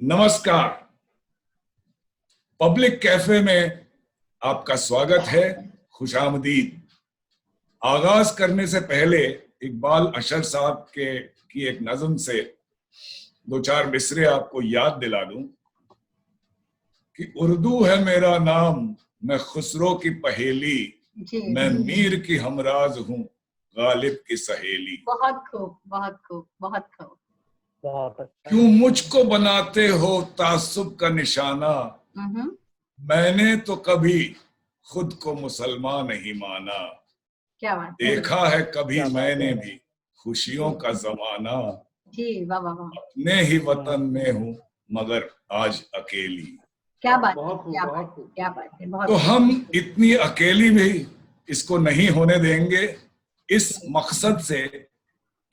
नमस्कार। Public cafe में आपका स्वागत है। खुशामदीद। आगाज करने से पहले इकबाल अशर साहब की एक नज़्म से दो चार मिसरे आपको याद दिला दूं कि उर्दू है मेरा नाम, मैं खुसरो की पहेली, मैं मीर की हमराज हूँ, गालिब की सहेली। बहुत खूब, बहुत खूब, बहुत खूब। क्यों मुझको बनाते हो तासुब का निशाना, मैंने तो कभी खुद को मुसलमान नहीं माना। क्या बात है। देखा है कभी मैंने भी खुशियों का जमाना, जी वाह वाह वाह। अपने ही वतन में हूँ मगर आज अकेली। क्या बात है, क्या बात है, क्या बात है। बहुत तो हम इतनी अकेली भी इसको नहीं होने देंगे, इस मकसद से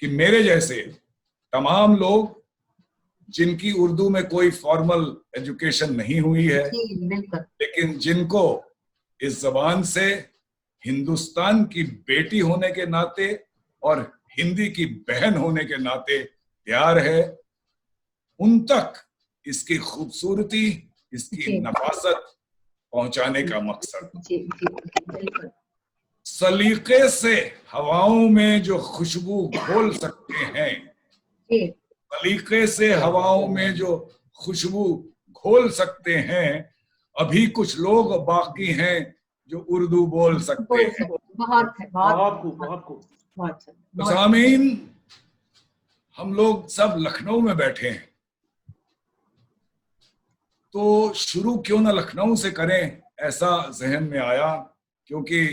कि मेरे जैसे तमाम लोग जिनकी उर्दू में कोई फॉर्मल एजुकेशन नहीं हुई है, लेकिन जिनको इस जबान से हिंदुस्तान की बेटी होने के नाते और हिंदी की बहन होने के नाते प्यार है, उन तक इसकी खूबसूरती, इसकी नफासत पहुंचाने का मकसद। सलीके से हवाओं में जो खुशबू घोल सकते हैं, सलीके से हवाओं में जो खुशबू घोल सकते हैं, अभी कुछ लोग बाकी हैं जो उर्दू बोल सकते हैं। बहुत है, बहुत खूब, बहुत खूब, बहुत। सामीन, हम लोग सब लखनऊ में बैठे हैं, तो शुरू क्यों ना लखनऊ से करें, ऐसा जहन में आया, क्योंकि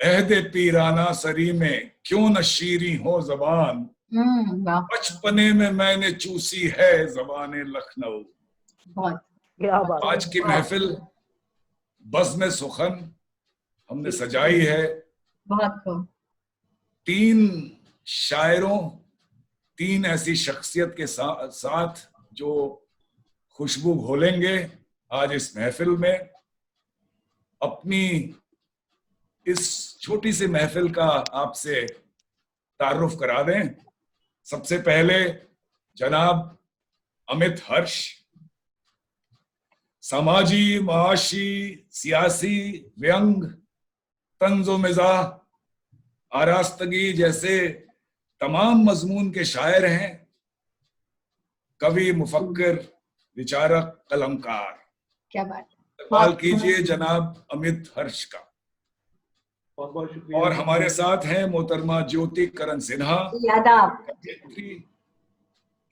अहद पीराना सरी में क्यों न शीरी हो जबान, बचपने में मैंने चूसी है जबाने लखनऊ। आज की महफिल बज़्म सुखन हमने सजाई है तीन शायरों, तीन ऐसी शख्सियत के साथ जो खुशबू घोलेंगे आज इस महफिल में। अपनी इस छोटी सी महफिल का आपसे तारुफ करा दें। सबसे पहले जनाब अमित हर्ष, समाजी, माशी, सियासी, व्यंग, तंज़ो मिज़ाह, आरास्तगी जैसे तमाम मजमून के शायर हैं। कवि, मुफक्किर, विचारक, कलमकार। क्या बात है। सवाल कीजिए जनाब अमित हर्ष का। बहुत शुक्रिया। और हमारे साथ हैं मोहतरमा ज्योति करण सिन्हा,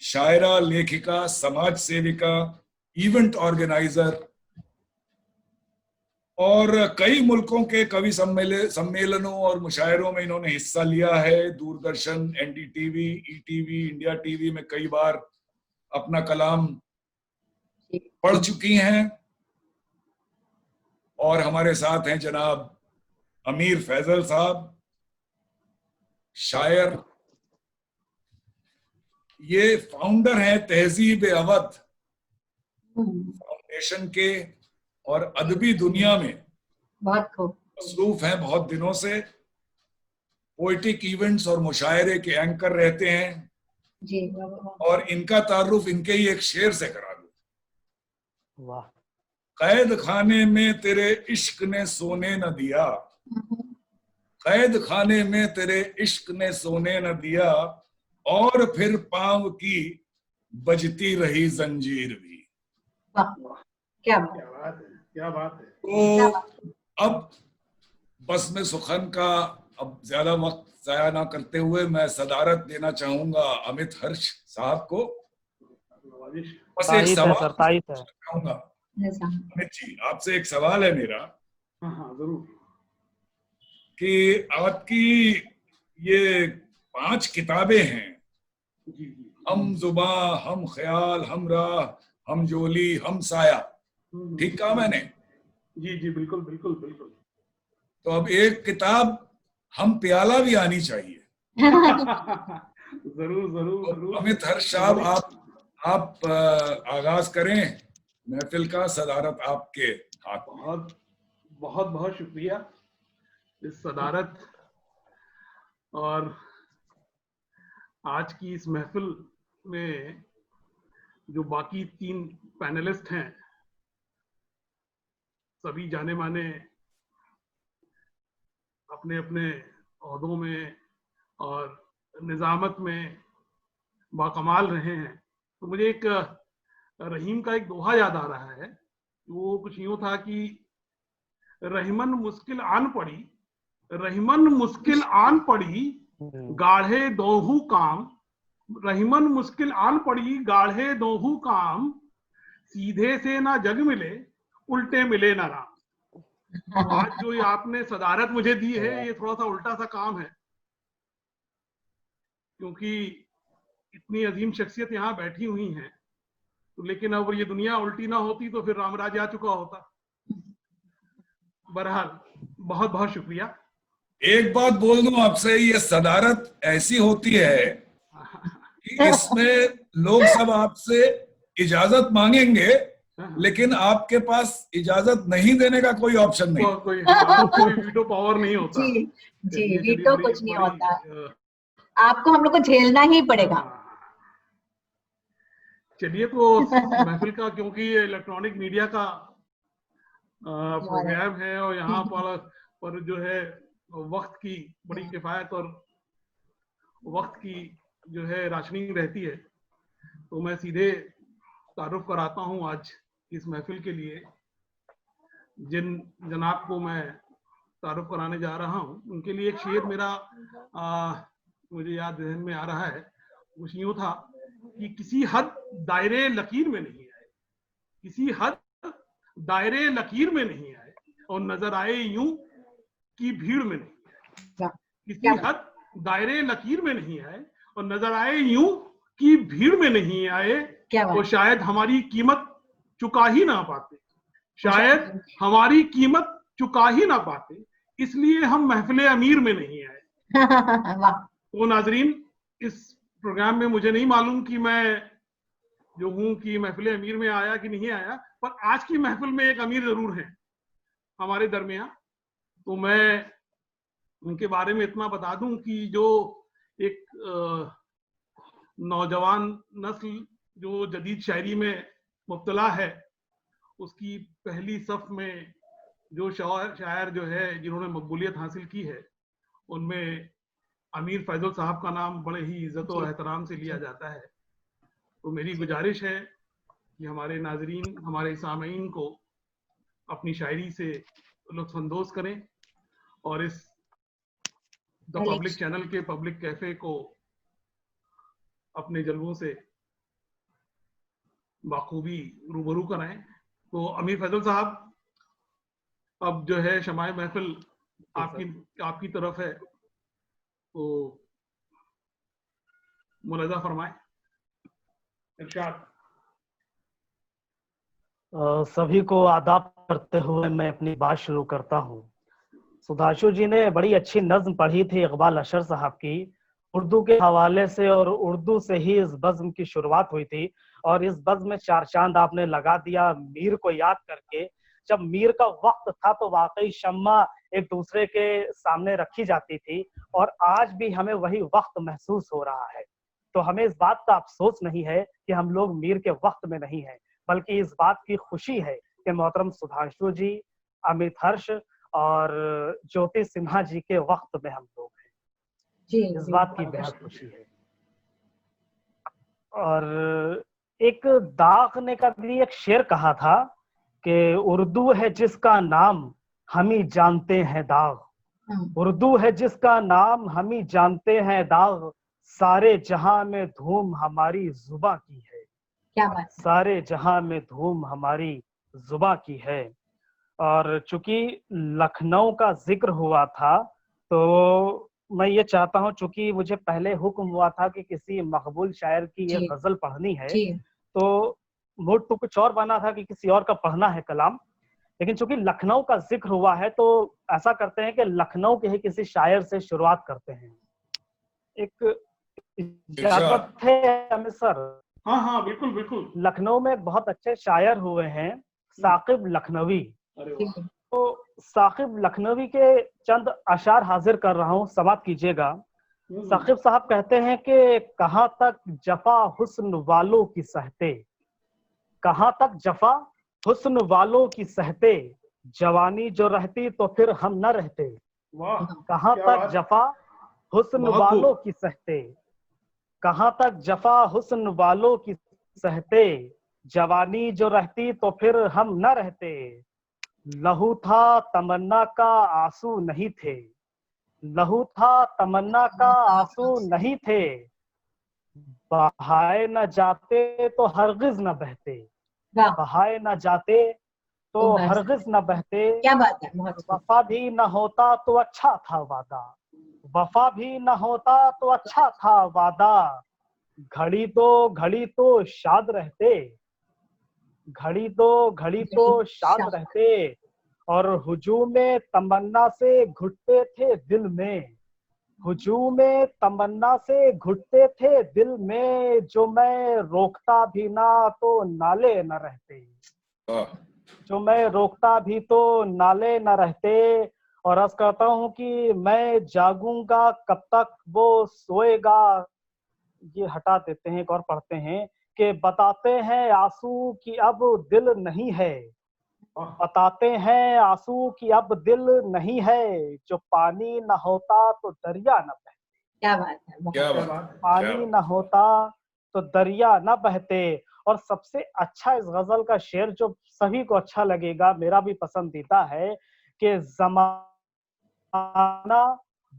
शायरा, लेखिका, समाज सेविका, इवेंट ऑर्गेनाइजर और कई मुल्कों के कवि सम्मेलनों और मुशायरों में इन्होंने हिस्सा लिया है। Doordarshan, NDTV, ETV, India TV में कई बार अपना कलाम पढ़ चुकी हैं। और हमारे साथ हैं जनाब अमीर फैजल साहब, शायर, ये फाउंडर हैं तहजीब अवध फाउंडेशन के और अदबी दुनिया में मसरूफ हैं बहुत दिनों से। पोइटिक इवेंट्स और मुशायरे के एंकर रहते हैं जी। और इनका तारुफ इनके ही एक शेर से करा दूं। वाह। कैद खाने में तेरे इश्क ने सोने न दिया, कैद खाने में तेरे इश्क ने सोने न दिया, और फिर पांव की बजती रही जंजीर भी। क्या बात है, क्या बात है। तो अब बज़्म सुखन का अब ज्यादा वक्त जाया ना करते हुए मैं सदारत देना चाहूंगा अमित हर्ष साहब को। बस एक सवाल चाहूंगा अमित जी, आपसे एक सवाल है मेरा। हाँ जरूर। कि आपकी ये 5 किताबें हैं, हम जुबा, हम ख्याल, हम राह, हम जोली, हम साया, ठीक कहा मैंने? जी जी बिल्कुल बिल्कुल बिल्कुल। तो अब एक किताब हम प्याला भी आनी चाहिए। जरूर जरूर जरूर। अमित हर्ष साहब, आप आगाज करें महफिल का, सदारत आपके हाथ में। बहुत बहुत बहुत शुक्रिया इस सदारत और आज की इस महफिल में जो बाकी 3 पैनलिस्ट हैं, सभी जाने माने अपने अपने ओहदों में और निजामत में बाकमाल रहे हैं। तो मुझे एक रहीम का एक दोहा याद आ रहा है। वो कुछ यूं था कि रहीमन मुश्किल आन पड़ी, रहीमन मुश्किल आन पड़ी, गाढ़े दोहू काम, रहीमन मुश्किल आन पड़ी, गाढ़े दोहू काम, सीधे से ना जग मिले, उल्टे मिले ना राम। तो आज जो ये आपने सदारत मुझे दी है, ये थोड़ा सा उल्टा सा काम है, क्योंकि इतनी अजीम शख्सियत यहाँ बैठी हुई हैं। तो लेकिन अगर ये दुनिया उल्टी ना होती तो फिर रामराज आ चुका होता। बहरहाल बहुत बहुत शुक्रिया। एक बात बोल दूं आपसे, ये सदारत ऐसी होती है कि इसमें लोग सब आपसे इजाजत मांगेंगे, लेकिन आपके पास इजाजत नहीं देने का कोई ऑप्शन नहीं। कोई वीटो पावर नहीं होता। जी वीटो कुछ नहीं होता, आपको हम लोग को झेलना ही पड़ेगा। चलिए, तो महफिल का, क्योंकि ये इलेक्ट्रॉनिक मीडिया का प्रोग्राम है और यहाँ पर जो है वक्त की बड़ी किफायत और वक्त की जो है राशनिंग रहती है, तो मैं सीधे तारुफ कराता हूँ आज इस महफिल के लिए। जिन जनाब को मैं तारुफ कराने जा रहा हूँ, उनके लिए एक शेर मेरा मुझे याद ज़हन में आ रहा है। कुछ यूँ था कि किसी हद दायरे लकीर में नहीं आए, किसी हद दायरे लकीर में नहीं आए, और नजर आए यूं कि भीड़ में नहीं आए। किसी हद दायरे लकीर में नहीं आए और नजर आए यूं कि भीड़ में नहीं आए, तो शायद हमारी कीमत चुका ही ना पाते, शायद हमारी कीमत चुका ही ना पाते, इसलिए हम महफिल अमीर में नहीं आए। तो नाजरीन, इस प्रोग्राम में मुझे नहीं मालूम कि मैं जो हूं कि महफिल अमीर में आया कि नहीं आया, पर आज की महफिल में एक अमीर जरूर है हमारे दरमियान। तो मैं उनके बारे में इतना बता दूं कि जो एक नौजवान नस्ल जो जदीद शायरी में मुब्तला है, उसकी पहली सफ में जो शायर जो है जिन्होंने मकबूलियत हासिल की है, उनमें अमीर फैजल साहब का नाम बड़े ही इज्जत और एहतराम से लिया जाता है। तो मेरी गुजारिश है कि हमारे नाजरीन, हमारे सामीन को अपनी शायरी से लुत्फानंदोज करें और इस द पब्लिक चैनल के पब्लिक कैफे को अपने जलवों से बाखूबी रूबरू कराएं। तो अमीर फैजल साहब, अब जो है शमाए महफिल आपकी तरफ है, तो मुलाजा फरमाएं। इरशाद। सभी को आदाब करते हुए मैं अपनी बात शुरू करता हूँ। सुधांशु जी ने बड़ी अच्छी नज्म पढ़ी थी इकबाल अशर साहब की, उर्दू के हवाले से, और उर्दू से ही इस बज़्म की शुरुआत हुई थी। और इस बज़्म में चार चांद आपने लगा दिया मीर को याद करके। जब मीर का वक्त था तो वाकई शम्मा एक दूसरे के सामने रखी जाती थी, और आज भी हमें वही वक्त महसूस हो रहा है। तो हमें इस बात का अफसोस नहीं है कि हम लोग मीर के वक्त में नहीं हैं, बल्कि इस बात की खुशी है कि मोहतरम सुधांशु जी, अमित हर्ष और ज्योति सिन्हा जी के वक्त में हम लोग हैं। जी, इस बात की बेहद खुशी है। और एक दाग ने कभी एक शेर कहा था कि उर्दू है जिसका नाम हम ही जानते हैं दाग, उर्दू है जिसका नाम हम ही जानते हैं दाग, सारे जहां में धूम हमारी जुबां की है। क्या बात, सारे जहां में धूम हमारी जुबां की है। और चूंकि लखनऊ का जिक्र हुआ था, तो मैं ये चाहता हूँ, चूंकि मुझे पहले हुक्म हुआ था कि किसी मकबूल शायर की ये गजल पढ़नी है, तो मूड तो कुछ और बना था कि किसी और का पढ़ना है कलाम, लेकिन चूंकि लखनऊ का जिक्र हुआ है तो ऐसा करते हैं कि लखनऊ के ही किसी शायर से शुरुआत करते हैं। एक इजाजत है अमित सर? हाँ हाँ, बिल्कुल बिल्कुल। लखनऊ में बहुत अच्छे शायर हुए हैं, साकिब लखनवी। तो साकिब लखनवी के चंद अशार हाजिर कर रहा हूँ, समाप्त कीजिएगा। साकिब साहब कहते हैं कि कहाँ तक जफा हुस्न वालों की सहते, कहाँ तक जफा हुस्न वालों की सहते, जवानी जो रहती तो फिर हम न रहते। वाह, कहाँ क्या तक बात। जफा हुस्न बहुत वालों खूब। की सहते, कहाँ तक जफा हुस्न वालों की सहते, जवानी जो रहती तो फिर हम न रहते। लहू था तमन्ना का आंसू नहीं थे, लहू था तमन्ना का आंसू नहीं थे, बहाए न जाते तो हरगिज न बहते, वाह, बहाए न जाते तो तो हर हरगिज न बहते। क्या बात है, बहुत खूब। वफा भी न होता तो अच्छा था वादा, वफा भी न होता तो अच्छा था वादा, घड़ी तो शाद रहते, घड़ी तो शाद रहते, और हुजूम तमन्ना से घुटते थे दिल में, हुजूम तमन्ना से घुटते थे दिल में, जो मैं रोकता भी ना तो नाले न रहते, वाह, जो मैं रोकता भी तो नाले न रहते। और अर्ज करता हूँ कि मैं जागूंगा कब तक वो सोएगा। ये हटा देते हैं, एक और पढ़ते हैं कि बताते हैं आंसू कि अब दिल नहीं है, वाह, बताते हैं आंसू कि अब दिल नहीं है, जो पानी न होता तो दरिया न बहते, क्या बात है, बहुत क्या क्या बात, बात है। पानी क्या न होता तो दरिया न बहते। और सबसे अच्छा इस गजल का शेर जो सभी को अच्छा लगेगा, मेरा भी पसंदीदा है, कि जमाना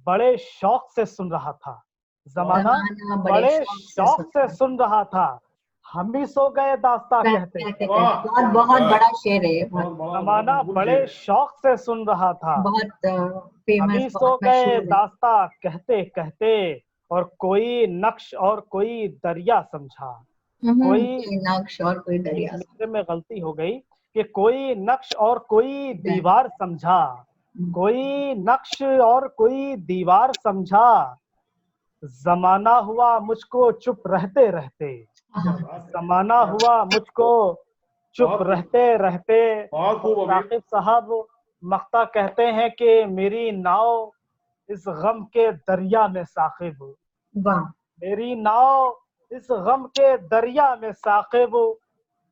बड़े शौक से सुन रहा था, जमाना जमाना बड़े शौक से शौक से सुनता। सुन रहा था, हम ही सो गए दास्तां कहते कहते। वाह, बहुत क्या बहुत बात। बड़ा शेर है, बहुत बड़ा, बहुत जमाना मकबूल बड़े शेर है। शौक से सुन रहा था, बहुत हम फेमस, ही सो बहुत गए मशहूर है। दास्तां कहते कहते, और कोई नक्श और कोई दरिया समझा, कोई कोई नक्श और कोई दरिया। मेरे में गलती हो गई कि कोई नक्श और कोई दीवार समझा, कोई नक्श और कोई दीवार समझा, जमाना हुआ मुझको चुप रहते रहते, क्या बात है, जमाना क्या बात। हुआ मुझको चुप बहुत खूब, रहते रहते। बहुत खूब अमीर। साकिब साहब मख्ता कहते हैं कि मेरी नाव इस गम के दरिया में साकिब, वाह, मेरी नाव इस गम के दरिया में साकिब,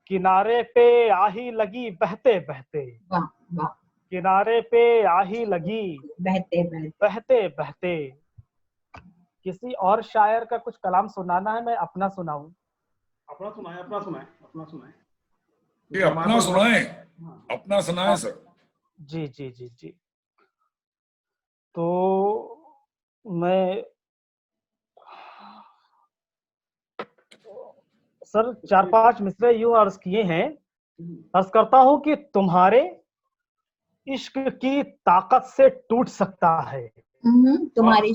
किनारे पे आही लगी बहते बहते, वाह, वाह, किनारे पे आही लगी बहते बहते। बहते बहते। किसी और शायर का कुछ कलाम सुनाना है, मैं अपना सुनाऊं? अपना सुनाए, अपना सुनाए, अपना सुनाए। ये अपना सुनाए, हाँ। अपना सुनाए सर। जी जी जी जी। तो मैं सर 4-5 मिसरे यूं अर्ज किए हैं। अर्ज करता हूं कि तुम्हारे इश्क की ताकत से टूट सकता है, तुम्हारी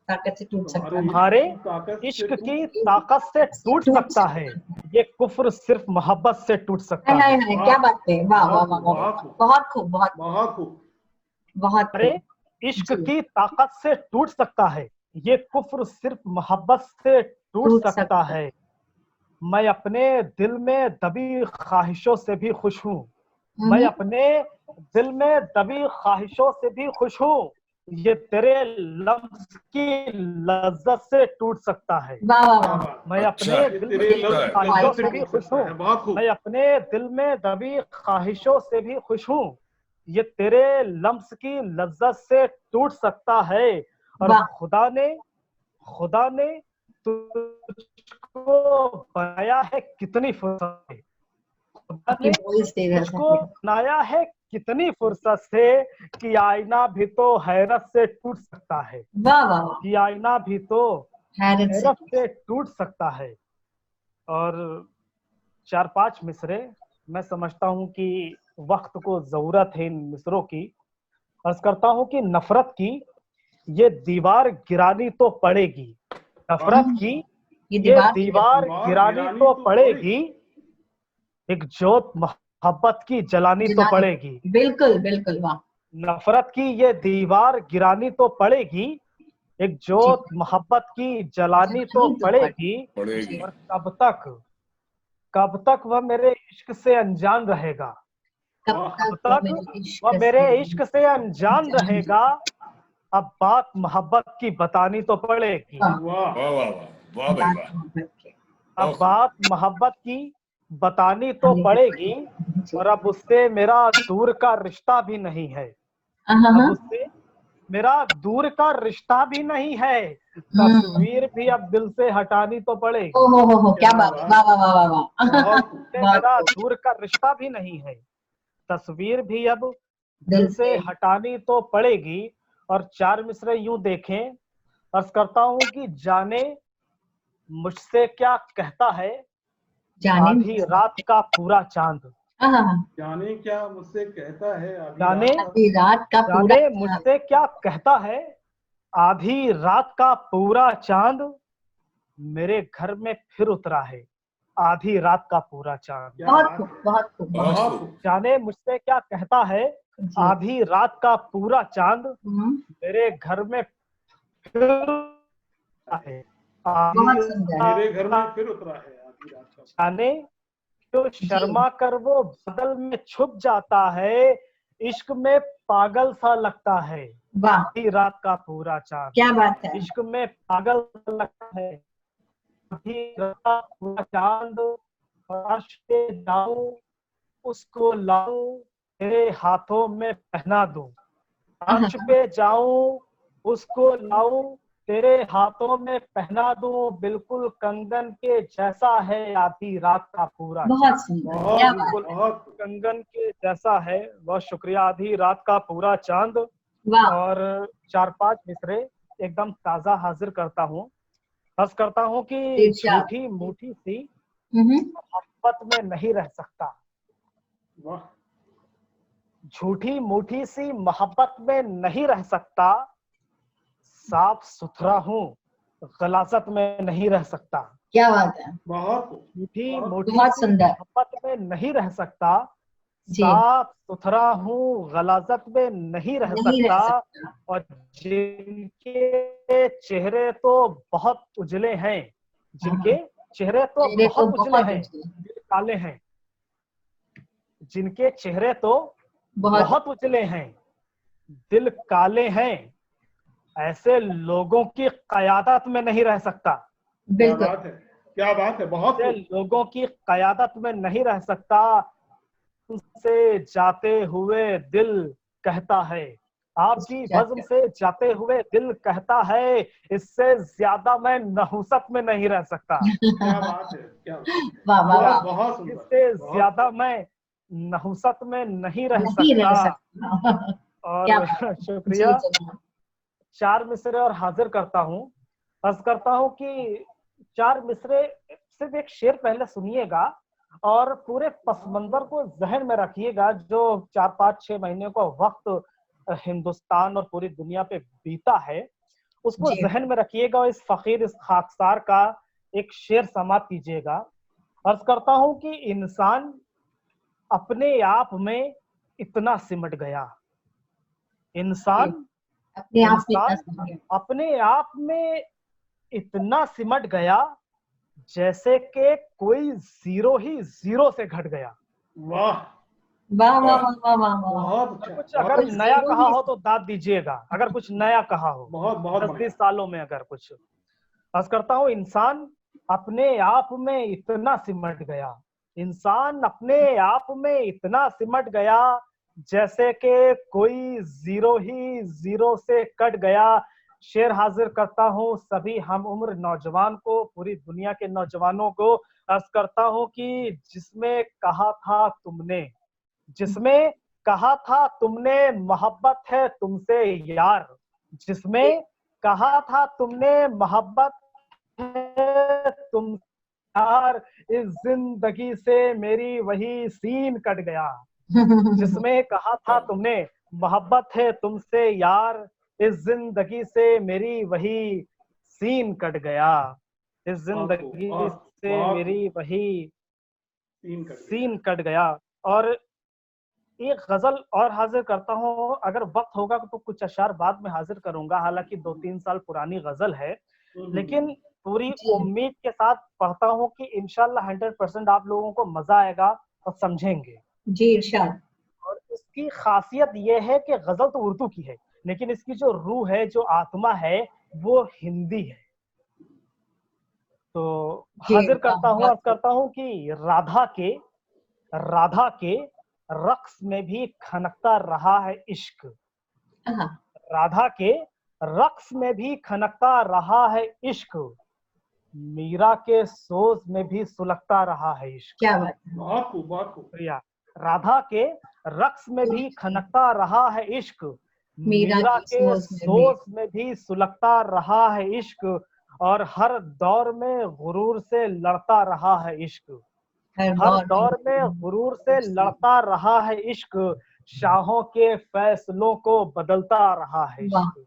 ताकत से टूट सकता है। तुम्हारे ताकत से इश्क टूट। की ताकत से टूट टूट सकता सकता है, है। ये कुफ्र सिर्फ मोहब्बत से टूट सकता हाय है। हाय, क्या बात है, वाह वाह वाह वाह, बहुत खूब, बहुत खूब, बहुत बहुत खूब। बहुत तुम्हारे खूब इश्क जी। की ताकत से टूट सकता है, ये कुफ्र सिर्फ मोहब्बत से टूट टूट सकता सकता है। मैं अपने दिल में दबी ख्वाहिशों से भी खुश हूँ, मैं है। अपने दिल में दबी ख्वाहिशों से भी खुश हूँ, ये तेरे लफ्ज की लज्जत से टूट सकता है। वाह वाह क्या वाह, बात। मैं अच्छा, अपने ये दिल तेरे की अच्छा लफ्ज है। की ख्वाहिशों लज्जत से से भी टूट खुश सकता हूँ, है। बहुत खूब। मैं अपने दिल में दबी ख्वाहिशों से भी खुश हूँ, ये तेरे लम्स की लज्जत से टूट सकता है। और वाह, खुदा ने तुझको बनाया है कितनी फुर्सत से, खुदा आपकी ने वॉइस दे रहा तुझको था। बनाया है कितनी फुर्सत से, कि आईना भी तो हैरत से टूट सकता है, वाह वाह वाह, कि आईना भी तो हैरत से। हैरत से टूट सकता है। और 4-5 मिसरे मैं समझता हूँ कि वक्त को जरूरत है इन मिसरों की। अर्ज करता हूँ कि नफरत की ये दीवार गिरानी तो पड़ेगी, नफरत की ये ये दीवार दीवार गिरानी तो पड़ेगी, एक जोत मोहब्बत की जलानी तो जलानी, पड़ेगी। बिल्कुल बिल्कुल, वाह, नफरत की ये दीवार गिरानी तो पड़ेगी, एक जी, जोत मोहब्बत की जलानी तो जलानी तो पड़ेगी। पड़ेगी। और कब तक वह मेरे इश्क से अनजान रहेगा, कब कब तक वो तक मेरे वह इश्क मेरे से इश्क से अनजान जान रहेगा। अब बात मोहब्बत की बतानी तो पड़ेगी, वाह, वाह वाह वाह, वाह भाई बात वाह, मोहब्बत की। अब बहुत खूब। बात मोहब्बत की बतानी तो पड़ेगी, और अब उससे मेरा दूर का रिश्ता भी नहीं है। अब उससे मेरा दूर का रिश्ता भी नहीं है, तस्वीर भी अब दिल से हटानी तो पड़ेगी। ओहो, क्या बात, वाह वाह वाह वाह वाह। मेरा दूर का रिश्ता भी नहीं है, तस्वीर भी अब दिल से हटानी तो पड़ेगी। और चार मिसरे यूं देखें, अर्ज करता हूं कि जाने मुझसे क्या कहता है आधी रात का पूरा चांद। जाने क्या मुझसे कहता है जाने आधी रात का पूरा, जाने मुझसे क्या कहता है आधी रात का पूरा चांद, मेरे घर में फिर उतरा है आधी रात का पूरा चांद। बहुत खूब, बहुत खूब, बहुत खूब। जाने मुझसे क्या कहता है आधी रात का पूरा चांद, मेरे घर में फिर है बहुत सुंदर। मेरे घर में फिर उतरा है आधी रात का। जाने तो शर्मा कर वो बदल में छुप जाता है, इश्क में पागल सा लगता है आधी रात का पूरा चांद। क्या बात है, इश्क में पागल सा लगता है आधी रात का पूरा चांद, अर्श पे जाऊं उसको लाऊं तेरे हाथों में पहना दूं। अर्श पे जाऊं उसको लाऊं तेरे हाथों में पहना दूं, बिल्कुल कंगन के जैसा है आधी रात का पूरा। बहुत सुंदर, क्या बात, बिल्कुल कंगन के जैसा है। बहुत शुक्रिया। आधी रात का पूरा चांद। और 4-5 मिसरे एकदम ताजा हाजिर करता हूँ। अर्ज करता हूँ कि झूठी मूठी सी मोहब्बत में नहीं रह सकता। झूठी मूठी सी मोहब्बत में नहीं रह सकता, साफ सुथरा हूँ गलाजत में नहीं रह सकता। क्या बात है, बहुत झूठी मूठी बहुत सी सुंदर, मोहब्बत में नहीं रह सकता, साफ सुथरा हूँ गलाजत में नहीं रह सकता। और जिनके चेहरे तो बहुत उजले हैं, जिनके चेहरे तो बहुत उजले हैं, दिल काले हैं। जिनके चेहरे तो बहुत उजले हैं, दिल काले हैं, ऐसे लोगों की कयादत में नहीं रह सकता। क्या बात है, क्या बात है, बहुत लोगों की कयादत में नहीं रह सकता। से जाते हुए दिल कहता है, आपकी बज़्म से जाते हुए दिल कहता है, इससे ज्यादा मैं नहुसत में नहीं रह सकता। क्या बात है, क्या बहुत सुंदर। इससे ज्यादा मैं नहुसत में नहीं रह सकता। और शुक्रिया। 4 मिसरे और हाजिर करता हूँ। अर्ज करता हूँ कि 4 मिसरे सिर्फ एक शेर पहले सुनिएगा और पूरे पस मंजर को जहन में रखिएगा, जो 4-5-6 महीने का वक्त हिंदुस्तान और पूरी दुनिया पे बीता है, उसको जहन में रखिएगा और इस फकीर, इस खाकसार का एक शेर समाप्त कीजिएगा। अर्ज करता हूं कि इंसान अपने आप में इतना सिमट गया, इंसान अपने आप में इतना सिमट गया जैसे कि कोई जीरो ही जीरो से घट गया। वाह वाह वाह वाह वाह। कुछ अगर नया कहा हो तो दाद दीजिएगा, अगर कुछ नया कहा हो बहुत 10-20 सालों में, अगर कुछ। अर्ज करता हूँ इंसान अपने आप में इतना सिमट गया, इंसान अपने आप में इतना सिमट गया जैसे कि कोई जीरो ही जीरो से कट गया। शेर हाजिर करता हूँ सभी हम उम्र नौजवान को, पूरी दुनिया के नौजवानों को। अर्ज करता हूँ कि जिसमें कहा था तुमने, जिसमें कहा था तुमने मोहब्बत है तुमसे यार, जिसमें कहा था तुमने मोहब्बत है तुम यार, इस जिंदगी से मेरी वही सीन कट गया। जिसमें कहा था तुमने मोहब्बत है तुमसे यार, इस जिंदगी से मेरी वही सीन कट गया, इस जिंदगी से मेरी वही सीन कट गया। और एक गजल और हाजिर करता हूँ, अगर वक्त होगा तो कुछ अशार बाद में हाजिर करूंगा, हालांकि 2-3 साल पुरानी गजल है, लेकिन पूरी उम्मीद के साथ पढ़ता हूँ कि इंशाल्लाह 100% आप लोगों को मजा आएगा और समझेंगे। जी इरशाद। और इसकी खासियत यह है कि गजल तो उर्दू की है, लेकिन इसकी जो रूह है, जो आत्मा है, वो हिंदी है। तो जी, हाजिर करता हूँ, बहुत अर्ज करता हूँ कि राधा के रक्स में भी खनकता रहा है इश्क। हाँ, राधा के रक्स में भी खनकता रहा है इश्क, मीरा के सोज में भी सुलगता रहा है इश्क। क्या बात है। बहुत खूब, बहुत खूब। प्रिया, राधा के रक्स में भी खनकता रहा है इश्क, मीरा के सोज में भी सुलगता रहा है इश्क, और हर दौर में गुरूर से लड़ता रहा है इश्क। हर दौर में गुरूर से लड़ता रहा है इश्क, शाहों के फैसलों को बदलता रहा है इश्क।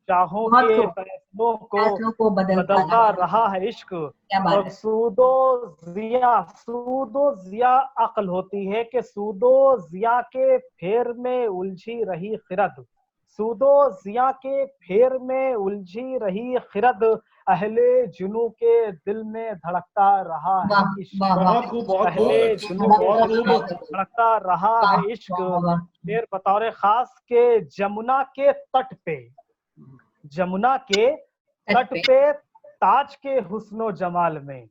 शाहों के फैसलों को बदलता रहा है इश्क। और सूदो जिया अक्ल होती है कि सूदो जिया के फेर में उलझी रही खिरद, सूदो जिया के फेर में उलझी रही खिरद, अहले जुनू के दिल में धड़कता रहा है इश्क। बहुत खूब, बहुत खूब, अहले जुनू के दिल में धड़कता रहा है इश्क। फिर बतौर खास के जमुना के तट पे, जमुना के तट पे ताज के हुस्नो जमाल में,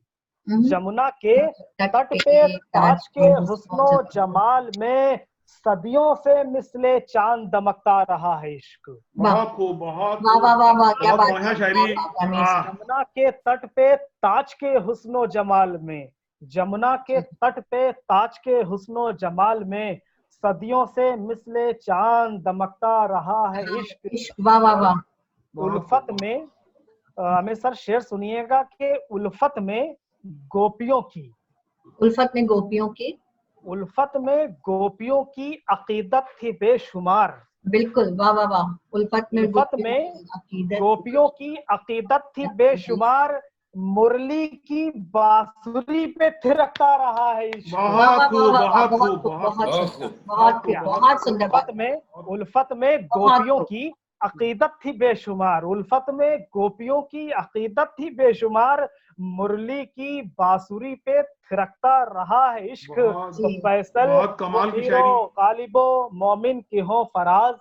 जमुना के तट पे ताज के हुस्नो जमाल में, सदियों से मिसले चांद दमकता रहा है इश्क। बहुत खूब, बहुत वाह वाह वाह वाह, क्या बात बढ़िया शायरी। जमुना के तट पे ताज के हुस्नो जमाल में, जमुना के तट पे ताज के हुस्नो जमाल में, सदियों से मिसले चांद दमकता रहा है इश्क। वाह वाह वाह। उल्फत में हमें सर शेर सुनिएगा कि उल्फत में गोपियों की, उल्फत में गोपियों की, उल्फत में गोपियों की अकीदत थी बेशुमार। बिल्कुल, वाह वाह वाह। उल्फत में गोपियों की अकीदत थी बेशुमार, मुरली की बांसुरी पे थिरकता रहा है इश्क। बहुत खूब, बहुत खूब, बहुत खूब। उल्फत में गोपियों की अकीदत थी बेशुमार, उल्फत में गोपियों की अकीदत थी बेशुमार, मुरली की बांसुरी पे थिरकता रहा है इश्क। तो फैसल बहुत कमाल की शायरी। गालिबो मोमिन की हो फराज,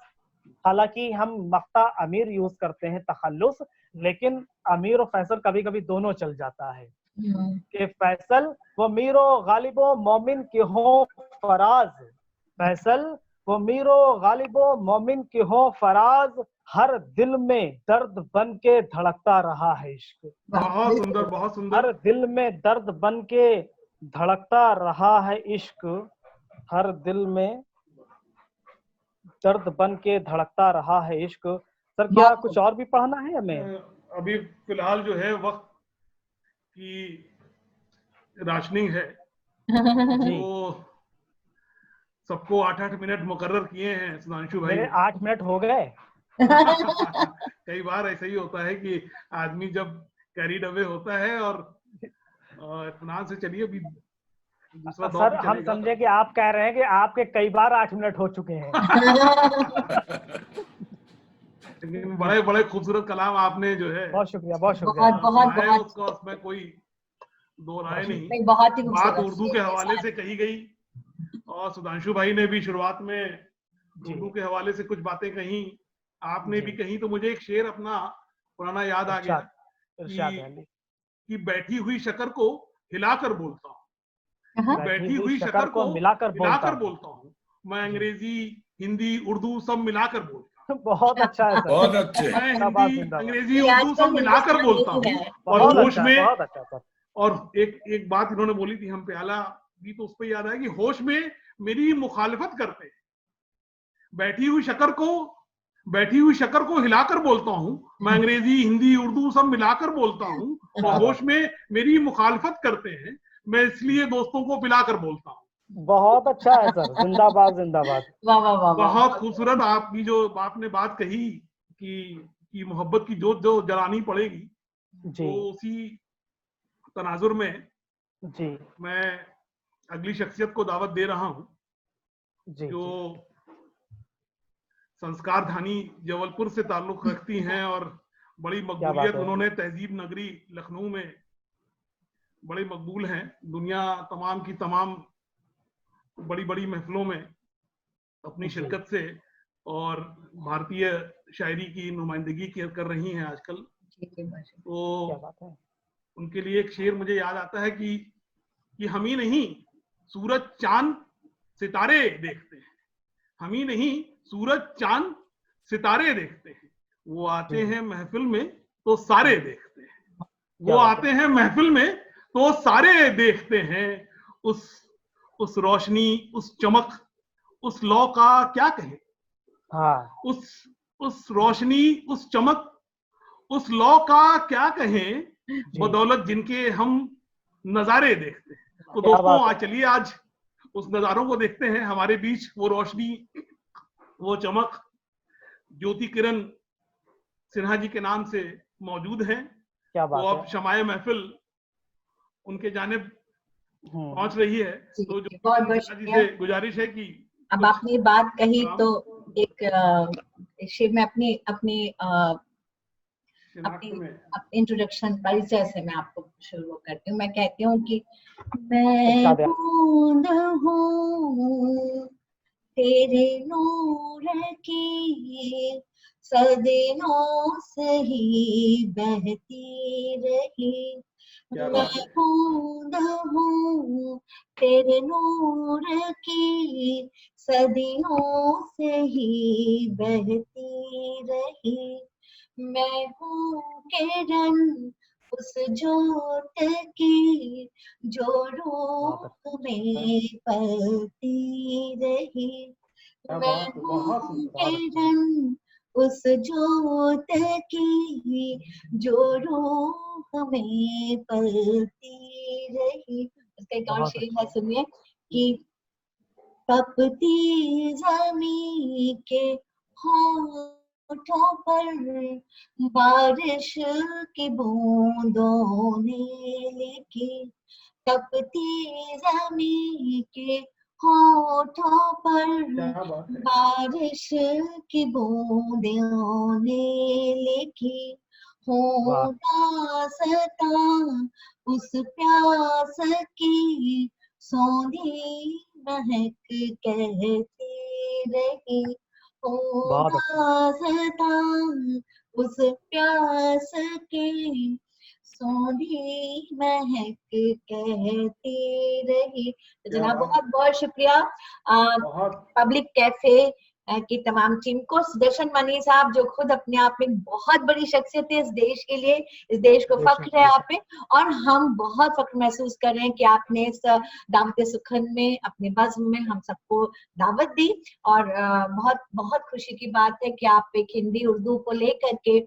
हालांकि हम मक्ता अमीर यूज करते हैं तखल्लुस, लेकिन अमीर और फैसल कभी कभी दोनों चल जाता है कि फैसल वो मीरो गालिबो मोमिन की हो फराज, फैसल वो मीरो गालिबो मोमिन की हो फराज, हर दिल में दर्द बन के धड़कता रहा है इश्क। बहुत सुंदर, बहुत सुंदर। हर दिल में दर्द बन के धड़कता रहा है इश्क, हर दिल में दर्द बन के धड़कता रहा है इश्क। सर क्या कुछ और भी पढ़ना है हमें? अभी फिलहाल जो है वक्त की राशनिंग है, तो सबको 8-8 मिनट मुकर्रर किए हैं सुधांशु भाई। मेरे 8 मिनट हो गए। कई बार ऐसा ही होता है कि आदमी जब कैरीड अवे होता है और इत्मीनान से चलिए अभी दूसरा दौर सर हम समझे कि आप कह रहे हैं कि आपके कई बार 8 मिनट हो चुके हैं। लेकिन बड़े बड़े खूबसूरत कलाम आपने जो है, बहुत शुक्रिया, बहुत शुक्रिया, बहुत उसका उसमें कोई दो राय नहीं। बहुत ही बात उर्दू के हवाले से कही गई और सुधांशु भाई ने भी शुरुआत में उर्दू के हवाले से कुछ बातें कही, आपने भी कही, तो मुझे एक शेर अपना पुराना याद आ गया कि बैठी हुई शक्कर को हिलाकर बोलता हूँ, बैठी हुई शक्कर को मिलाकर बोलता हूँ, मैं अंग्रेजी हिंदी उर्दू सब मिलाकर बोलता हूँ। बहुत अच्छा है सर, बहुत अच्छे। मैं हिंदी अंग्रेजी उर्दू सब मिलाकर बोलता हूँ। और होश में, और एक बात इन्होंने बोली थी, हम प्याला भी तो उस पर याद आया कि होश में मेरी मुखालिफत करते, बैठी हुई शक्कर को हिलाकर बोलता हूँ, मैं अंग्रेजी हिंदी उर्दू सब मिलाकर बोलता हूँ, और होश में मेरी मुखालिफत करते हैं, मैं इसलिए दोस्तों को पिलाकर बोलता हूँ। बहुत अच्छा है सर, जिंदाबाद जिंदाबाद। बहुत खूबसूरत आपकी जो आपने बात कही कि मोहब्बत की जोत जो जलानी पड़ेगी, तो उसी तनाजुर में जी मैं अगली शख्सियत को दावत दे रहा हूँ जो संस्कार धानी जबलपुर से ताल्लुक रखती हैं और बड़ी मकबूलियत, उन्होंने तहजीब नगरी लखनऊ में बड़े मकबूल हैं, दुनिया तमाम की तमाम बड़ी बड़ी महफिलों में अपनी शिरकत से और भारतीय शायरी की नुमाइंदगी कर रही हैं आजकल। तो उनके लिए एक शेर मुझे याद आता है कि हम ही नहीं सूरज चांद सितारे देखते हैं, हम ही नहीं सूरज चांद सितारे देखते हैं, वो आते हैं महफिल में तो सारे देखते हैं, वो आते हैं महफिल में तो सारे देखते हैं, उस रोशनी, उस चमक, उस लौ का क्या कहें। हाँ। उस रोशनी, उस चमक, उस लौ का क्या कहें, बदौलत जिनके हम नजारे देखते हैं। तो दोस्तों आज चलिए आज उस नजारों को देखते हैं। हमारे बीच वो रोशनी, वो चमक ज्योति किरण सिन्हा जी के नाम से मौजूद हैं। क्या बात वो अब शमाए महफिल उनके जानिब पहुंच रही है। तो जो जी से गुजारिश है कि अब आपने बात कही तो एक शेर में अपनी इंट्रोडक्शन परिचय से मैं आपको शुरू करती हूँ। मैं कहती हूँ कि मैं बूंद हूँ तेरे नूर की, सदियों से ही बहती रही। मैं बूंद हूँ तेरे नूर की, सदियों से ही बहती रही। मैं हूँ किरण उस ज्योत की, जो रूह में पलती रही। मैं हूँ किरण उस ज्योत की, जो रूह में पलती रही। उसका एक और शेर है, सुनिए कि तपती ज़मीं के होठों पर बारिश की बूंदों ने लिखी। तपती ज़मीं के होठों पर बारिश की बूंदों ने लिखी। हो दास्तां उस प्यास की, सोनी महक कहती रही। हो दास्तां उस प्यास की, सोनी महक कहती रही। तो जनाब बहुत बहुत शुक्रिया पब्लिक कैफे की तमाम टीम को। सुदर्शन मनी साहब जो खुद अपने आप में बहुत बड़ी शख्सियत है इस देश के लिए, इस देश को फख्र है आप पे, और हम बहुत फख्र महसूस कर रहे हैं कि आपने इस दावत सुखन में अपने बज़्म में हम सबको दावत दी। और बहुत बहुत खुशी की बात है कि आप एक हिंदी उर्दू को लेकर के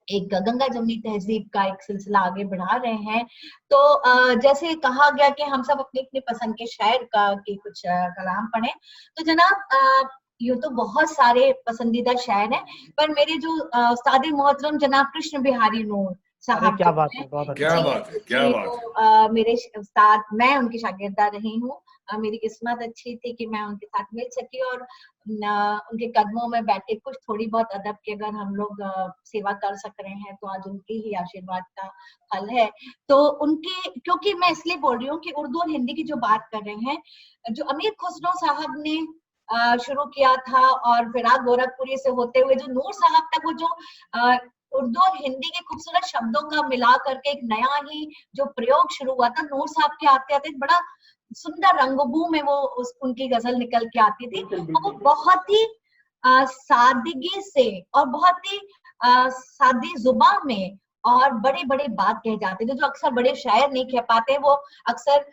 एक गंगा जमुनी तहजीब का एक सिलसिला आगे बढ़ा रहे हैं। तो जैसे कहा गया कि हम सब अपने अपने पसंद के शायर के कुछ कलाम पढ़ें, तो जनाब यूं तो बहुत सारे पसंदीदा शायर हैं, पर मेरे जो उस्ताद मोहतरम जनाब कृष्ण बिहारी नूर साहब, क्या बात है, बहुत क्या बात है, क्या बात है। मेरे उस्ताद, मैं उनकी शागिर्दा रही हूँ। मेरी किस्मत अच्छी थी कि मैं उनके साथ मिल सकी और उनके कदमों में बैठे कुछ थोड़ी बहुत अदब की अगर हम लोग सेवा कर सक रहे हैं तो आज उनके ही आशीर्वाद का फल है। तो उनके, क्योंकि मैं इसलिए बोल रही हूँ कि उर्दू और हिंदी की जो बात कर रहे हैं, जो अमीर खुसरो साहब ने शुरू किया था और फिराक गोरखपुरी से होते हुए जो नूर साहब तक, वो जो उर्दू और हिंदी के खूबसूरत शब्दों का मिला करके एक नया ही जो प्रयोग शुरू हुआ था, नूर साहब के आते आते बड़ा सुंदर रंगबू में वो उनकी गजल निकल के आती थी। वो बहुत ही सादगी से और बहुत ही सादी जुबान में और बड़ी बड़ी बात कह जाते थे, जो अक्सर बड़े शायर नहीं कह पाते। वो अक्सर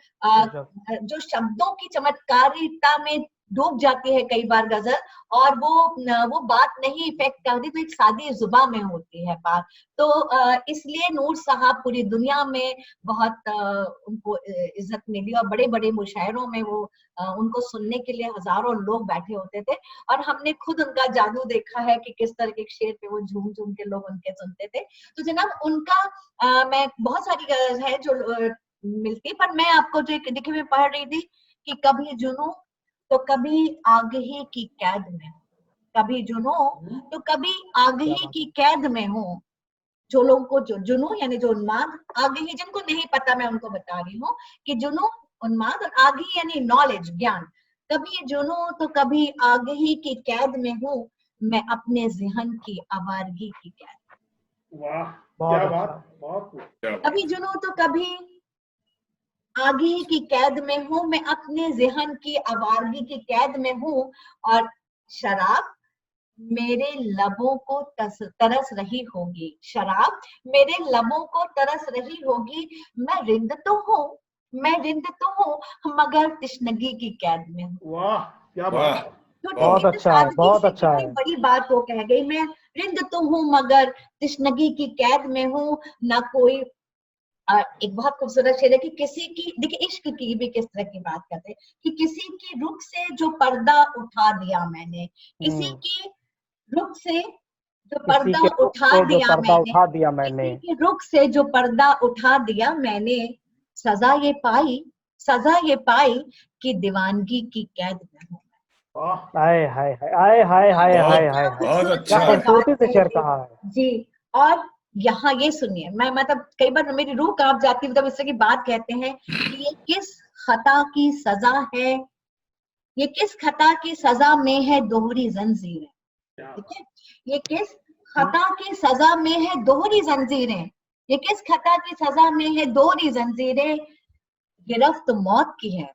जो शब्दों की चमत्कारिता में डूब जाती है कई बार गजल, और वो बात नहीं इफेक्ट करती, तो एक सादी जुबा में होती है बात। तो इसलिए नूर साहब पूरी दुनिया में बहुत उनको इज्जत मिली और बड़े बड़े मुशायरों में वो उनको सुनने के लिए हजारों लोग बैठे होते थे। और हमने खुद उनका जादू देखा है कि किस तरह के शेर पे वो झूम झूम के लोग उनके सुनते थे। तो जनाब उनका मैं बहुत सारी गजल है जो मिलती, पर मैं आपको जो एक लिखे में पढ़ रही थी कि कभी जुनू तो कभी आगही की कैद में, कभी जुनू तो कभी आगही की कैद में हूँ। जो लोगों को जो जुनू यानी जो उन्माद, आगही जिनको नहीं पता मैं उनको बता रही हूँ कि जुनू उन्माद और आगही यानी नॉलेज, ज्ञान। कभी जुनू तो कभी आगही की कैद में हूँ, मैं अपने ज़हन की आवारगी की कैद। वाह, क्या बात, बहुत कभी जुनूं तो कभी आगे की कैद में हूँ, मैं अपने ज़हन की आवारगी की कैद में हूँ, और शराब मेरे लबों को तरस रही होगी, शराब मेरे लबों को तरस रही होगी। मैं रिंद तो हूँ मगर तिश्नगी की कैद में हूँ। वाह क्या वाह, बात है। बहुत अच्छा है, बहुत अच्छा कितनी है। बड़ी बात वो कह गई, मैं रिंद तो हूँ मगर तिश्नगी की कैद में हूँ। ना कोई एक बहुत खूबसूरत शेर है कि किसी की, देखिए इश्क की भी किस तरह की बात करते हैं कि किसी की रुख से जो पर्दा उठा दिया मैंने, किसी की रुख से जो किसी पर्दा के रुख उठा से जो दिया पर्दा मैंने, उठा दिया मैंने, किसी के रुख से जो पर्दा उठा दिया मैंने, सजा ये पाई कि दीवानगी की कैद में हूँ। वाह हाय हाय हाय हाय हाय हाय बहुत हाय हाय, बहुत क्या अच्छा। खूबसूरती से शेर कहा है। जी। और यहाँ ये सुनिए, मैं मतलब कई बार मेरी रूह कांप जाती है, मतलब इस तरह की बात कहते हैं कि ये किस खता की सजा है, ये किस खता की सजा में है दोहरी जंजीरें। क्या ठीक है, ये किस खता की सजा में है दोहरी जंजीरें, ये किस खता की सजा में है दोहरी जंजीरें। गिरफ्त मौत की है,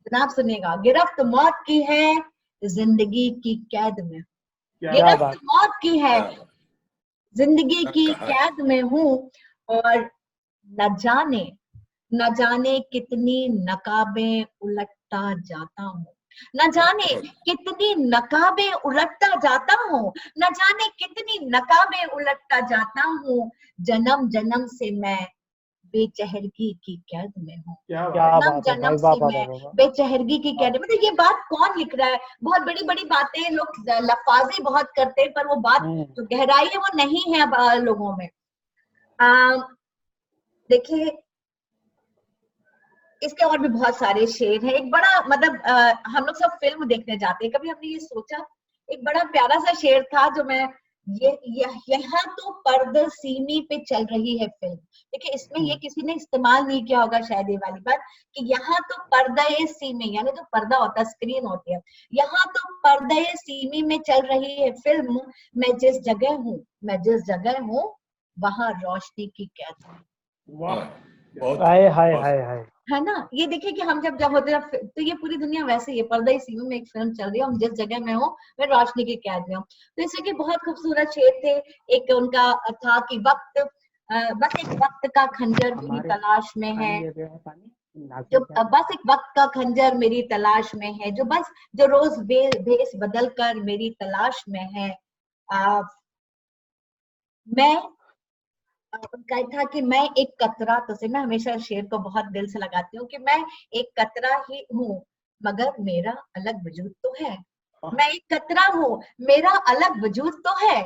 जनाब सुनिएगा, गिरफ्त मौत की है जिंदगी की कैद में, क्या क्या बात बात, गिरफ्त मौत की है जिंदगी की कहा है। कैद में हूँ। और न जाने कितनी नकाबें उलटता जाता हूँ, न जाने कितनी नकाबें उलटता जाता हूँ, न जाने कितनी नकाबें उलटता जाता हूँ। जन्म जन्म से मैं बेचहरगी की कैद में हूँ, क्या क्या बात जन्म बात है जन्म भाई, से वाह वाह मैं वाह वाह। बेचहरगी की कैद में। मतलब ये बात कौन लिख रहा है? बहुत बड़ी बड़ी बातें लोग लफाजी बहुत करते हैं, पर वो बात जो गहराई है वो नहीं है अब लोगों में। देखिए इसके और भी बहुत सारे शेर हैं। एक बड़ा मतलब हम लोग सब फिल्म देखने जाते हैं, कभी हमने ये सोचा, एक बड़ा प्यारा सा शेर था जो मैं यहाँ तो पर्दा सीमी पे चल रही है फिल्म। देखिए इसमें ये किसी ने इस्तेमाल नहीं किया होगा शायद ये वाली बात कि यहाँ तो पर्दा सीमी, यानी जो पर्दा होता है, स्क्रीन होती है, यहाँ तो पर्दा सीमी में चल रही है फिल्म। मैं जिस जगह हूँ वहां रोशनी की कैद हूँ। वाह बहुत हाय हाय बहुत। हाय हाय। है ना? ये देखिए कि हम जब होते हैं तो ये पूरी दुनिया वैसे ही है, पर्दा सीमी में एक फिल्म चल रही है, हम जिस जगह में हो मैं रोशनी की कैद में हूँ। तो इससे कि बहुत खूबसूरत शेर थे। एक उनका था कि बस एक वक्त का खंजर मेरी तलाश में है, जो बस एक वक्त का खंजर मेरी तलाश में है, जो रोज भेस बदल कर मेरी तलाश में है। मैं उनका था कि मैं एक कतरा, तो से मैं हमेशा शेर को बहुत दिल से लगाती हूँ कि मैं एक कतरा ही हूँ मगर मेरा अलग वजूद तो है। मैं एक कतरा हूँ, मेरा अलग वजूद तो है।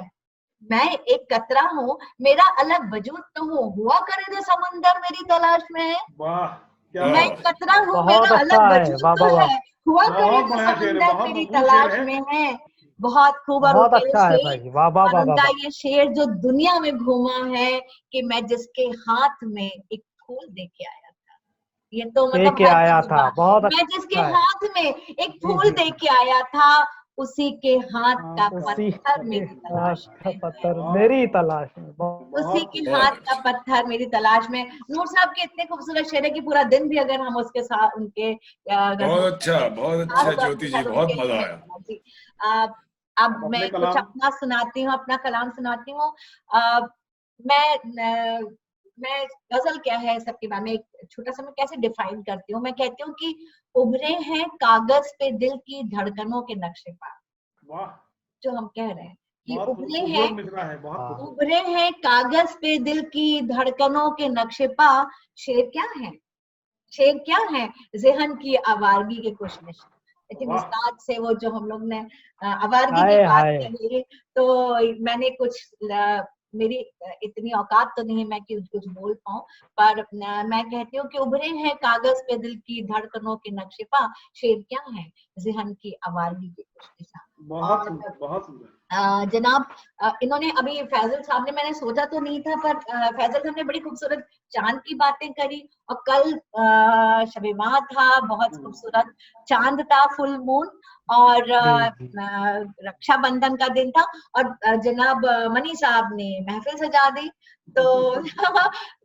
मैं एक कतरा हूँ, मेरा अलग वजूद तो हूँ। हुआ करे जो समुंदर मेरी तलाश में है। वाह क्या मैं बात एक कतरा हूँ, बहुत मेरा अच्छा अलग है, वजूद वाह तो वाह वाह। है। हुआ करे बहुत जो बढ़िया शेर है, समुंदर बहुत मेरी मशहूर शेर तलाश है। में है। बहुत खूब। और बहुत ये अच्छा है शेर, भाई, वाह वाह और वाह वाह उनका वाह। ये शेर जो दुनिया में घूमा है कि मैं जिसके हाथ में एक फूल दे के आया था, ये तो दे मतलब के हर आया किसी था, बात। बहुत मैं जिसके अच्छा है। हाथ में एक जी फूल जी दे जी। के आया था, उसी के हाथ का उसी पत्थर मेरी तलाश का में है। पत्थर मेरी तलाश में, उसी बहुत के बहुत हाथ का अच्छा। पत्थर मेरी तलाश में। नूर साहब के इतने खूबसूरत शेर है कि पूरा दिन भी अगर हम उसके साथ उनके बहुत अच्छा, बहुत अच्छा खास तौर ज्योति जी, पर बहुत उनके मजा आया। जी। अ, अब अब अपने मैं कुछ कलाम। अपना सुनाती हूँ, अपना कलाम सुनाती हूँ। मैं मैं गजल क्या है सबके बारे में एक छोटा सा मैं कैसे डिफाइन करती हूँ। मैं कहती हूँ कि उभरे हैं कागज पे दिल की धड़कनों के नक्शे पर, वाह जो हम कह रहे हैं कि बहुत उभरे हैं, खूबसूरत मिसरा है, बहुत हाँ। खूबसूरत। उभरे हैं कागज पे दिल की धड़कनों के नक्शे पा। शेर क्या है? शेर क्या है? ज़हन की आवारगी के कुछ निशान। लेकिन वाह उस्ताद से वो जो हम लोग ने आवारगी की हाय बात हाय। कही, तो मैंने मेरी इतनी औकात तो नहीं मैं कि कुछ बोल पाऊं, पर मैं कहती हूँ कि उभरे हैं कागज पे दिल की धड़कनों के नक्शे पा। शेर क्या है? ज़हन की आवारगी के कुछ निशान। बहुत और सुंदर, बहुत सुंदर। जनाब इन्होंने अभी फैजल साहब ने, मैंने सोचा तो नहीं था, पर फैजल साहब ने बड़ी खूबसूरत चांद की बातें करी। और कल शब-ए-माह था, बहुत खूबसूरत चांद था, फुल मून। और जी, जी। रक्षाबंधन का दिन था और जनाब मनी साहब ने महफिल सजा दी। तो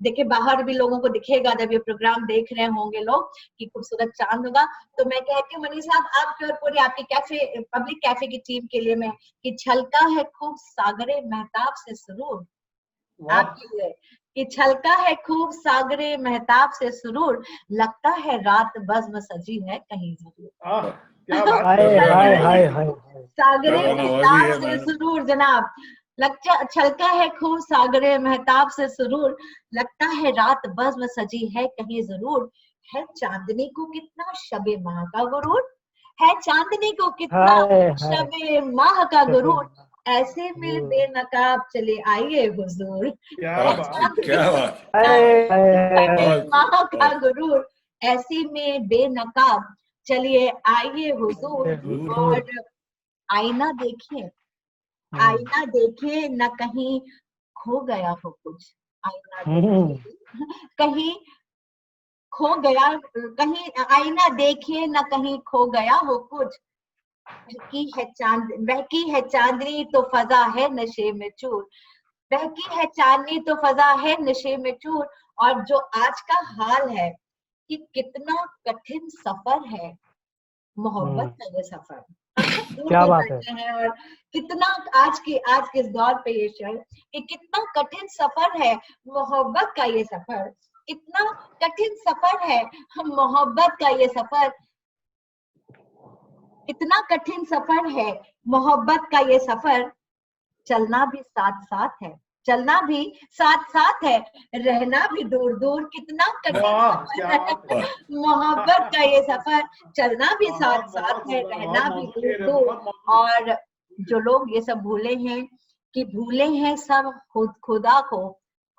देखिए बाहर भी लोगों को दिखेगा जब ये प्रोग्राम देख रहे होंगे लोग कि खूबसूरत चांद होगा। तो मैं कहती हूँ मनी साहब आपके और पूरी आपकी कैफे पब्लिक कैफे की टीम के लिए मैं कि छलका है खूब सागरे महताब से सुरूर वाह आपके लिए कि छलका है खूब सागरे महताब से सुरूर लगता है रात बज़्म सजी है कहीं जरूर। आह क्या बात हाय है, क्या हाय बात हाय है। हाय हाय। सागरे जवान आवाज़ी महताब है से मैडम। सुरूर जनाब लगता छलका है खूब सागरे महताब से सुरूर लगता है रात बज़्म सजी है कहीं जरूर है चांदनी को कितना शबे माह का गुरूर है चांदनी को कितना हाय हाय। शबे माह का शबे गुरूर ऐसे में हुजूर। बेनकाब चले आइए हुजूर क्या है वाह जी, बात है। चांदनी क्या को बात। कितना हाय हाय शबे हाय। बहुत माह का बहुत गुरूर ऐसे में बेनकाब चलिए आइए हुजूर जरूर। और हुजूर। आईना देखिए हम्म आईना देखे न कहीं खो गया हो कुछ आईना हम्म। देखे कहीं खो गया कहीं आईना देखे न कहीं खो गया हो कुछ बहकी है चांदनी तो फजा है नशे में चूर बहकी है चांदनी तो फजा है नशे में चूर। और जो आज का हाल है कि कितना कठिन सफर है मोहब्बत का ये सफर हम सब दूर क्या दूर बात है। बैठे हैं और कितना आज के इस दौर पे ये शहर कि कितना कठिन सफर है मोहब्बत का ये सफर कितना कठिन सफर है मोहब्बत का ये सफर कितना कठिन सफर है मोहब्बत का ये सफर चलना भी साथ साथ है चलना भी साथ साथ है रहना भी दूर दूर कितना कठिन वाह सफर क्या है बात है। वाह। मोहब्बत का ये सफर चलना भी साथ बहुत साथ बहुत है सुंदर, रहना बहुत भी मौजूद दूर शेर है, दूर। बहुत मौजूद। और जो लोग ये सब भूले हैं कि भूले हैं सब खुदा को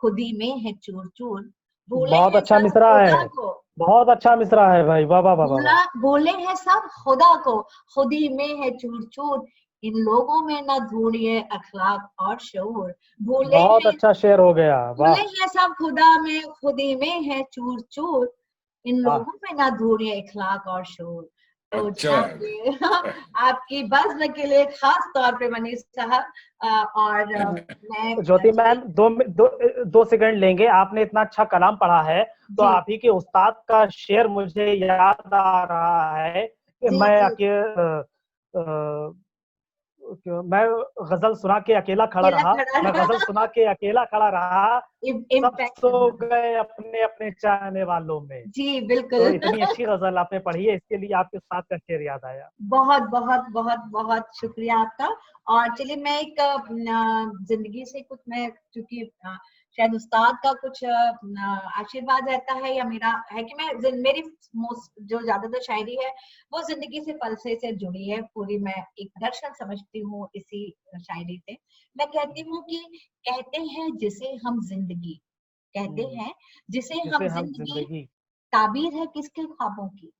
खुदी में है चूर चूर भूले बहुत हैं अच्छा सब मिसरा खुदा है। को बहुत अच्छा मिसरा है भाई। वाह वाह वाह वाह वाह। भूले हैं सब खुदा को खुदी में है चूर चूर इन लोगों में न ढूंढिए अखलाक और शऊर बहुत अच्छा शेर हो गया। भूले वाह। हैं सब खुदा में खुदी में है चूर चूर इन वाह। लोगों में ना ढूंढिए इखलाक और शूर। तो अच्छा है, जनाब ये अच्छा है। आपकी बज़्म के लिए खास तौर पे मनीष साहब और मैं ज्योति चलिए मैम दो सेकंड लेंगे। आपने इतना अच्छा कलाम पढ़ा है तो जी आप ही के उस्ताद का शेर मुझे याद आ रहा है कि जी मैं जी मैं गजल सुना के अकेला खड़ा केला रहा। खड़ा मैं गजल रहा सुना के अकेला खड़ा रहा। सब इम्पैक्ट सो गए अपने अपने चाहने वालों में। जी तो बिल्कुल इतनी अच्छी गजल आपने पढ़ी है, इसके लिए आपके साथ का शेर याद आया। बहुत बहुत बहुत बहुत शुक्रिया आपका। और चलिए मैं एक जिंदगी से कुछ मैं चूंकि शायद उस्ताद का कुछ आशीर्वाद रहता है या मेरा है कि मैं मेरी जो ज्यादातर शायरी है वो जिंदगी से फलसे से जुड़ी है पूरी। मैं एक दर्शन समझती हूँ इसी शायरी से। मैं कहती हूँ कि कहते हैं जिसे हम जिंदगी कहते हैं जिसे हम जिसे हम जिंदगी जिंदगी। ताबीर है किसके ख्वाबों की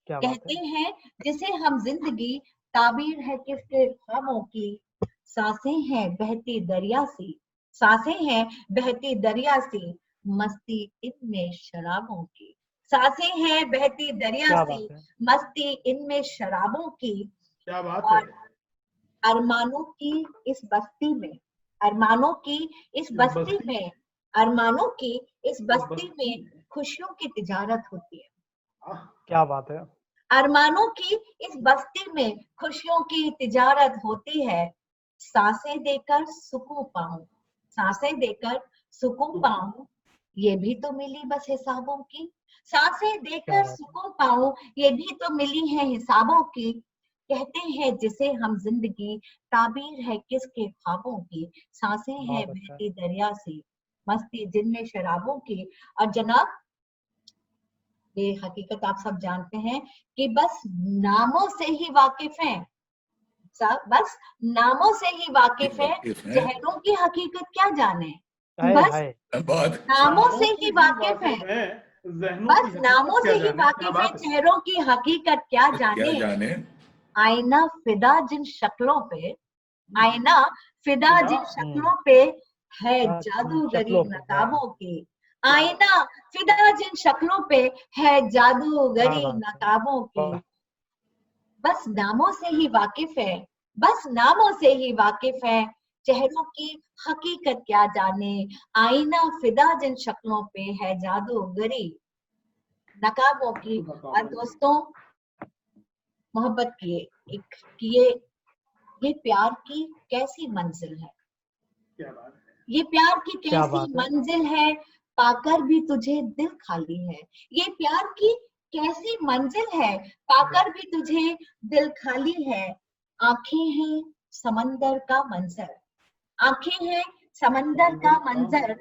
क्या बात कहते है। हैं जिसे हम जिंदगी ताबीर है किसके ख्वाबों की सांसें हैं बहती दरिया सी सांसें हैं बहती दरिया सी मस्ती इनमें शराबों की सांसें हैं बहती दरिया क्या सी बात है। मस्ती इनमें शराबों की। क्या बात है। और अरमानों की इस बस्ती में अरमानों की इस इस बस्ती बस्ती में अरमानों की इस इस बस्ती बस्ती में में खुशियों की तिजारत होती है। आह, क्या बात है। अरमानों की इस बस्ती में खुशियों की तिजारत होती है सांसें देकर सुकून पाऊं सांसें देकर सुकून पाऊं ये भी तो मिली बस हिसाबों की सांसें क्या देकर बात है। सुकून पाऊं ये भी तो मिली है हिसाबों की कहते हैं जिसे हम जिंदगी ताबीर है किसके ख्वाबों की सांसें हैं बहुत अच्छा है। बहती दरिया सी मस्ती जिनमें शराबों की। और जनाब ये हकीकत आप सब जानते हैं कि बस नामों से ही वाकिफ हैं सब बस नामों से ही वाकिफ है वाकिफ हैं। चेहरों की हकीकत क्या जाने हाय बस हाय। बहुत नामों नामों से से ही ही वाकिफ है वाकिफ हैं, जहनों की बस हकीकत नामों से क्या ही जाने। क्या वाकिफ है बात है। चेहरों की हकीकत क्या क्या जाने जाने। आईना फिदा जिन शक्लों पे आईना फिदा फिदा जिन शक्लों पे है जिन जादूगरी शक्लों पे है। नकाबों की क्या आईना फिदा जिन शक्लों पे है क्या जादूगरी बात है। नकाबों की। वाह। बस नामों से ही वाकिफ है, बस नामों से ही वाकिफ है, चेहरों की हकीकत क्या जाने, आईना फिदा जिन शक्लों पे है जादूगरी नकाबों की। और दोस्तों मोहब्बत किए ये प्यार की कैसी मंजिल है, क्या बात है, ये प्यार की क्या कैसी बात है। मंजिल है, पाकर भी तुझे दिल खाली है। ये प्यार की कैसी मंजिल है, पाकर भी तुझे दिल खाली है। आंखें हैं समंदर का मंजर, आंखें हैं समंदर का मंजर,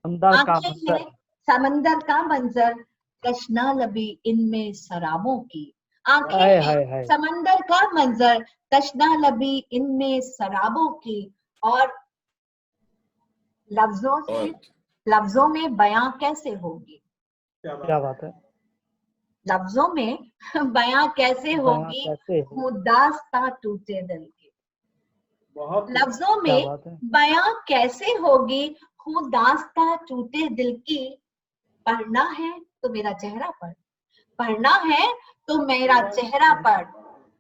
अंदर का आंखें हैं मंजर। समंदर का मंजर, तशना लबी इनमें शराबों की। आंखें हाय हैं हाय हाय। समंदर का मंजर, तशना लबी इनमें शराबों की। और लफ्जों में बयां कैसे होगी, क्या बात है। लफ्जों में बयां कैसे बयां होगी, कैसे हो। मुदास्ता टूटे दिल की। बहुत लफ्जों क्या में बात है। बयां कैसे होगी, दास्ता टूटे दिल की। पढ़ना है तो मेरा चेहरा पढ़, पढ़ना है तो मेरा चेहरा पढ़,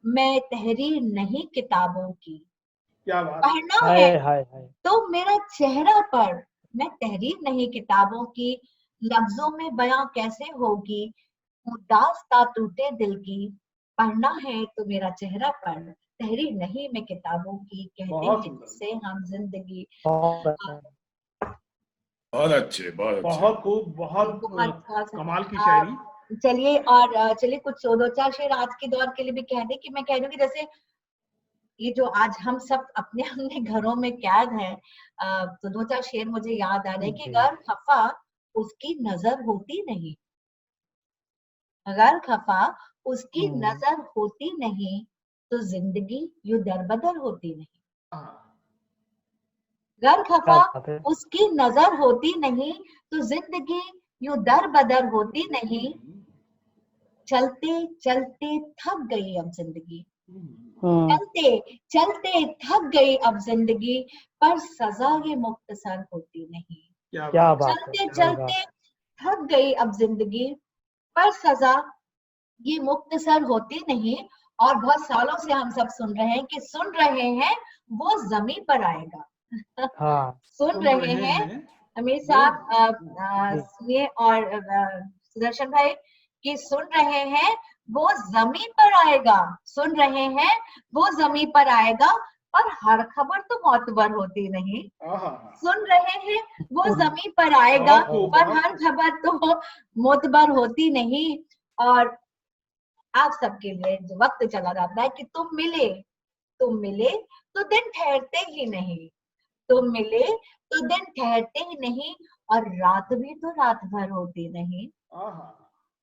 मैं तहरीर नहीं किताबों की। क्या बात, पढ़ना है हाय हाय हाय। तो मेरा चेहरा पढ़, मैं तहरीर नहीं किताबों की। लफ्जों में बयां कैसे होगी, दास्ता टूटे दिल की। पढ़ना है तो मेरा चेहरा पढ़, तहरीर नहीं मैं किताबों की। कहते बहुत हैं सुंदर। जिससे हम जिंदगी। बहुत अच्छा। बहुत अच्छे, बहुत अच्छे। बहुत खूब, बहुत बहुत कमाल की शायरी। चलिए और चलिए कुछ दो चार शेर आज के दौर के लिए भी कह दे कि मैं कह रही हूँ कि जैसे ये जो आज हम सब अपने अपने घरों में कैद हैं, तो दो चार शेर मुझे याद आ रहे हैं कि जी। अगर खफा उसकी नजर होती नहीं, अगर खफा उसकी नजर होती नहीं, तो जिंदगी यूं दरबदर होती नहीं। हाँ, अगर क्या खफा बात है। उसकी नजर होती नहीं, तो जिंदगी यूं दरबदर होती नहीं। चलते चलते थक गई अब जिंदगी, चलते चलते थक गई अब जिंदगी, पर सजा ये मुख्तसर होती नहीं। क्या बात है। चलते सही बात। चलते थक गई अब जिंदगी, पर सजा ये मुख्तसर होती नहीं। और बहुत सालों से हम सब सुन रहे हैं कि सुन रहे हैं वो जमीन पर आएगा। हाँ सुन रहे हैं अमीर साहब, जी। सुनिए, और सुदर्शन भाई कि सुन रहे हैं वो जमीन पर आएगा, सुन रहे हैं वो जमीन पर आएगा, पर हर खबर तो मोतबर होती नहीं। सुन रहे हैं वो जमीन पर आएगा, पर हर खबर तो मोतबर होती नहीं। और आप सबके लिए जो वक्त चला जाता है कि तुम मिले तो दिन ठहरते ही नहीं, तुम मिले तो दिन ठहरते ही नहीं, और रात भी तो रात भर होती नहीं।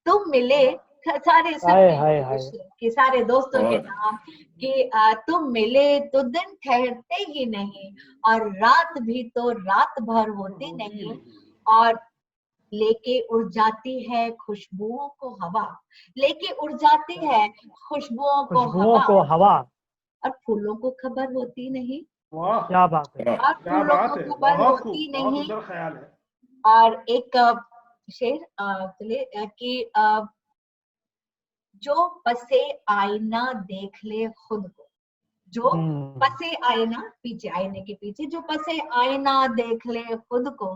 तुम मिले सारे हाय हाय हाय। कि सारे दोस्तों के बहुत नाम कि तुम मिले तो दिन ठहरते ही नहीं, और रात भी तो रात भर होती नहीं। और लेके उड़ जाती है खुशबुओं को हवा, लेके उड़ जाती है खुशबुओं को खुशबुओं हवा, को हवा। और फूलों को खबर होती नहीं, क्या बात है। वाह, और फूलों को खबर होती नहीं। ख्याल है। और एक शेर चलिए कि जो पसे आईना देख ले खुद को, जो पसे आईना पीछे, आईने के पीछे जो पसे आईना देख ले खुद को,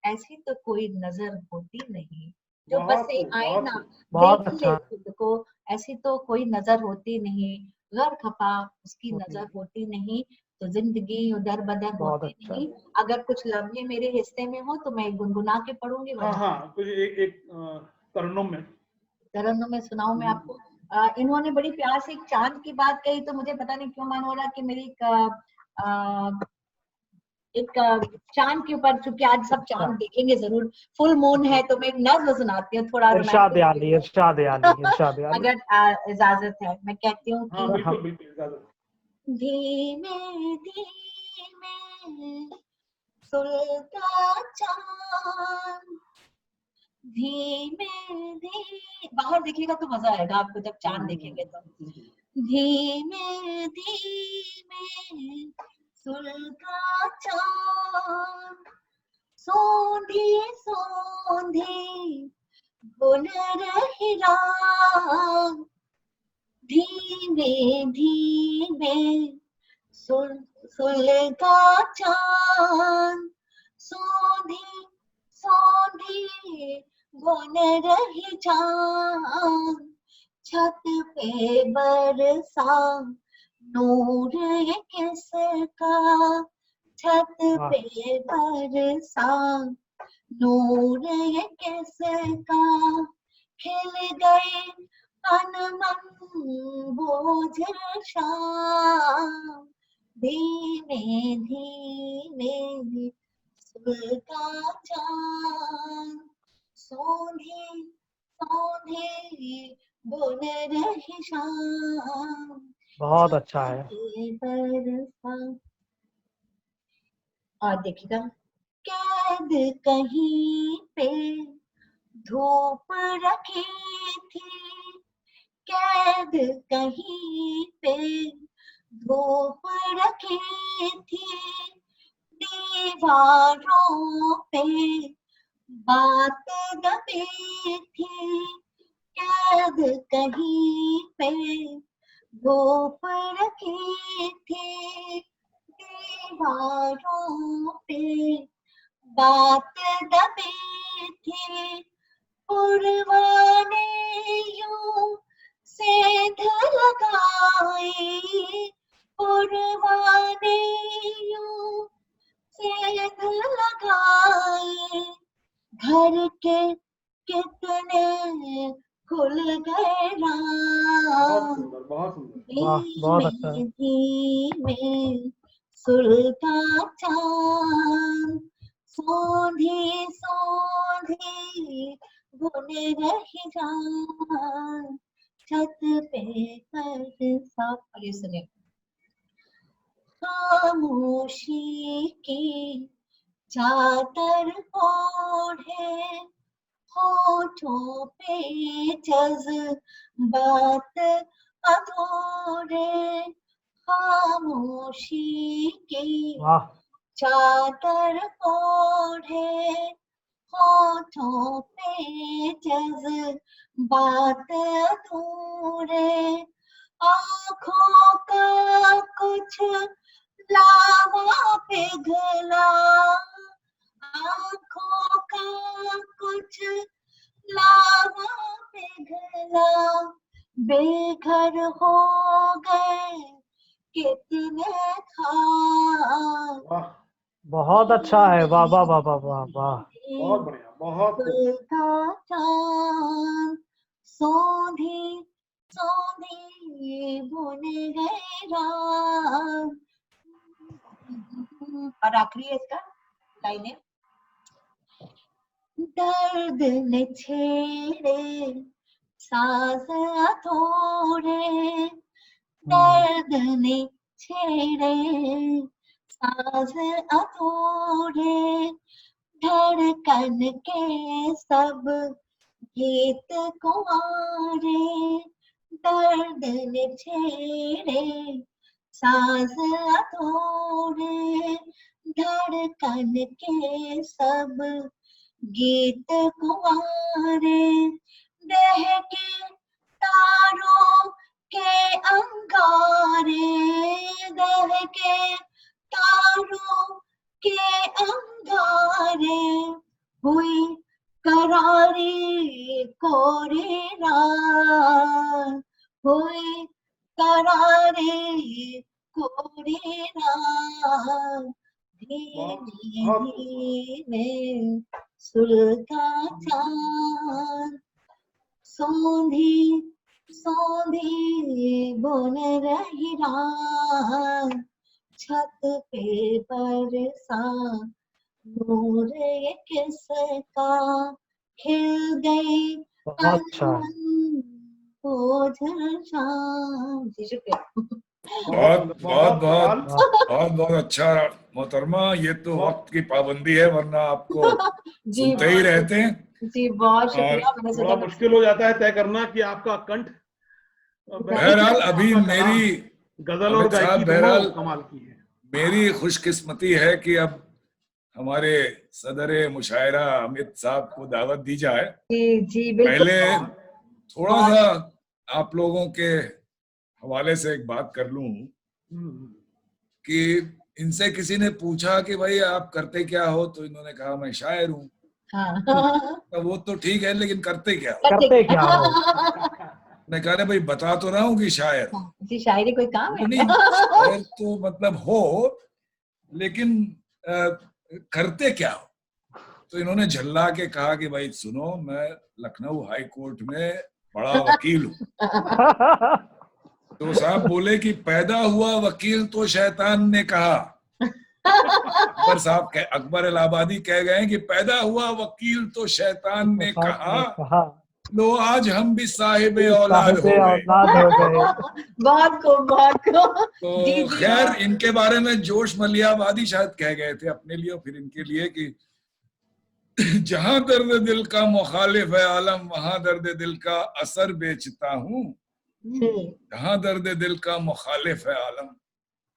ऐसी तो कोई नजर होती नहीं। जो पसे आईना बहुत देख ले अच्छा। खुद को, ऐसी तो कोई नजर होती नहीं। घर खफा उसकी नजर होती नहीं, तो जिंदगी उधर बदर बहुत होती अच्छा। नहीं। अगर कुछ लम्हे मेरे हिस्से में हो तो मैं गुनगुना के पढ़ूंगी, हाँ, कुछ एक तरन्नुम में, तरन्नुम में सुनाऊं मैं आपको। इन्होंने बड़ी प्यार से एक चांद की बात कही, तो मुझे पता नहीं क्यों मन हो रहा कि मेरी एक चांद के ऊपर, चूंकि आज सब चांद देखेंगे जरूर, फुल मून है, तो मैं एक नज्म सुनाती हूँ थोड़ा इरशाद रोमांटिक। आली, इरशाद आली, इरशाद आली। अगर इजाजत है मैं कहती हूँ हाँ, कि बिल्कुल बिल्कुल इजाजत। धीमे धीमे सुलगा चांद, धीमे धीमे, बाहर देखिएगा तो मजा आएगा आपको जब चांद देखेंगे तो। धीमे धीमे सुलगा चांद, सोंधी सोंधी बुन रही रात, धीमे धीमे धीमे सुलगा चांद, सोंधी सोंधी बुन रही चांद, छत पे बरसा नूर ये किसका, छत पे बरसा नूर ये किसका, खिल गए अनमन बोझ शाम, धीमे धीमे सुलगा चांद, सोंधी सोंधी बुन रही शाम। बहुत अच्छा है। और देखिएगा, कैद कहीं पे धूप रखी थी, कैद कहीं पे धूप रखी थी, दीवारों पे बात दबी थी, कैद कहीं पे धूप रखी थी, दीवारों पे बात दबी थी, पुरवाने यूं सेंध लगाई, पुरवाने यूं सेंध लगाई, घर के कितने खुल गए राम, बहुत सुंदर। बहुत अच्छा है। धीमे सुलगा चांद, सोंधी सोंधी बुन रही रात, छत पे बरसा। और ये सुनिए, खामोशी की चादर ओढ़े, होठों पे जज्बात अधूरे, खामोशी की वाह, चादर ओढ़े, होठों पे जज्बात अधूरे, आँखों का कुछ लावा पिघला, आँखों का कुछ लावा पिघला, बेघर हो गए कितने खाब। वाह, बहुत अच्छा है। वाह वाह वाह वाह वाह वाह, बहुत बढ़िया, बहुत खूब। सुलगा चांद, सोंधी सोंधी बुन गए रात। और आखिरी है इसका लाइन है, दर्द ने छेड़े साज अधूरे, दर्द ने छेड़े साज अधूरे, धड़कन के सब गीत कुंवारे, दर्द ने छेड़े साज अधूरे, धड़कन के सब गीत कुंवारे, दहके तारों के अंगारे, दहके तारों के अंगारे, हुई करारी कोरे रात, हुई करारी कोरे रात, धीमे धीमे सुलगा चांद, सोंधी सोंधी बुन रही रात, छत पे बरसा नूर ये किसका, खिल गई बहुत अच्छा है। ओझल शाम। जी शुक्रिया। बहुत बहुत बहुत कमाल। बहुत बहुत अच्छा मोहतरमा, ये तो वक्त की पाबंदी है, वरना आपको जी सुनते ही रहते हैं। जी बहुत और शुक्रिया। मैंने बड़ा सोचा मुश्किल हो जाता है तय करना कि आपका कंठ, बहरहाल अभी आपका कलाम, मेरी गजल और अमित साहब, गायकी दोनों बहरहाल कमाल की है। मेरी खुशकिस्मती है कि अब हमारे सदर मुशायरा अमित साहब को दावत दी जाए। जी जी बिल्कुल। पहले थोड़ा सा आप लोगों के हवाले से एक बात कर लूं कि इनसे किसी ने पूछा कि भाई आप करते क्या हो, तो इन्होंने कहा मैं शायर हूँ। हाँ। तो वो तो ठीक है, लेकिन करते क्या हो? करते क्या हो? मैं कह रहा भाई बता तो रहा हूँ कि शायर। जी, शायरी कोई काम है? नहीं, शायर तो मतलब हो, लेकिन करते क्या हो? तो इन्होंने झल्ला के कहा कि भाई सुनो, मैं लखनऊ हाई कोर्ट में बड़ा वकील हूँ। तो साहब बोले कि पैदा हुआ वकील तो शैतान ने कहा। अकबर इलाहाबादी कह गए कि पैदा हुआ वकील तो शैतान ने कहा, लो आज हम भी साहिबे औलाद हो गए। बहुत खूब, बहुत खूब। तो खैर, इनके बारे में जोश मलियाबादी शायद कह गए थे अपने लिए, फिर इनके लिए कि जहां दर्द दिल का मुखालिफ है आलम, वहां दर्द दिल का असर बेचता हूँ। जहां दर्द दिल का मुखालिफ है आलम,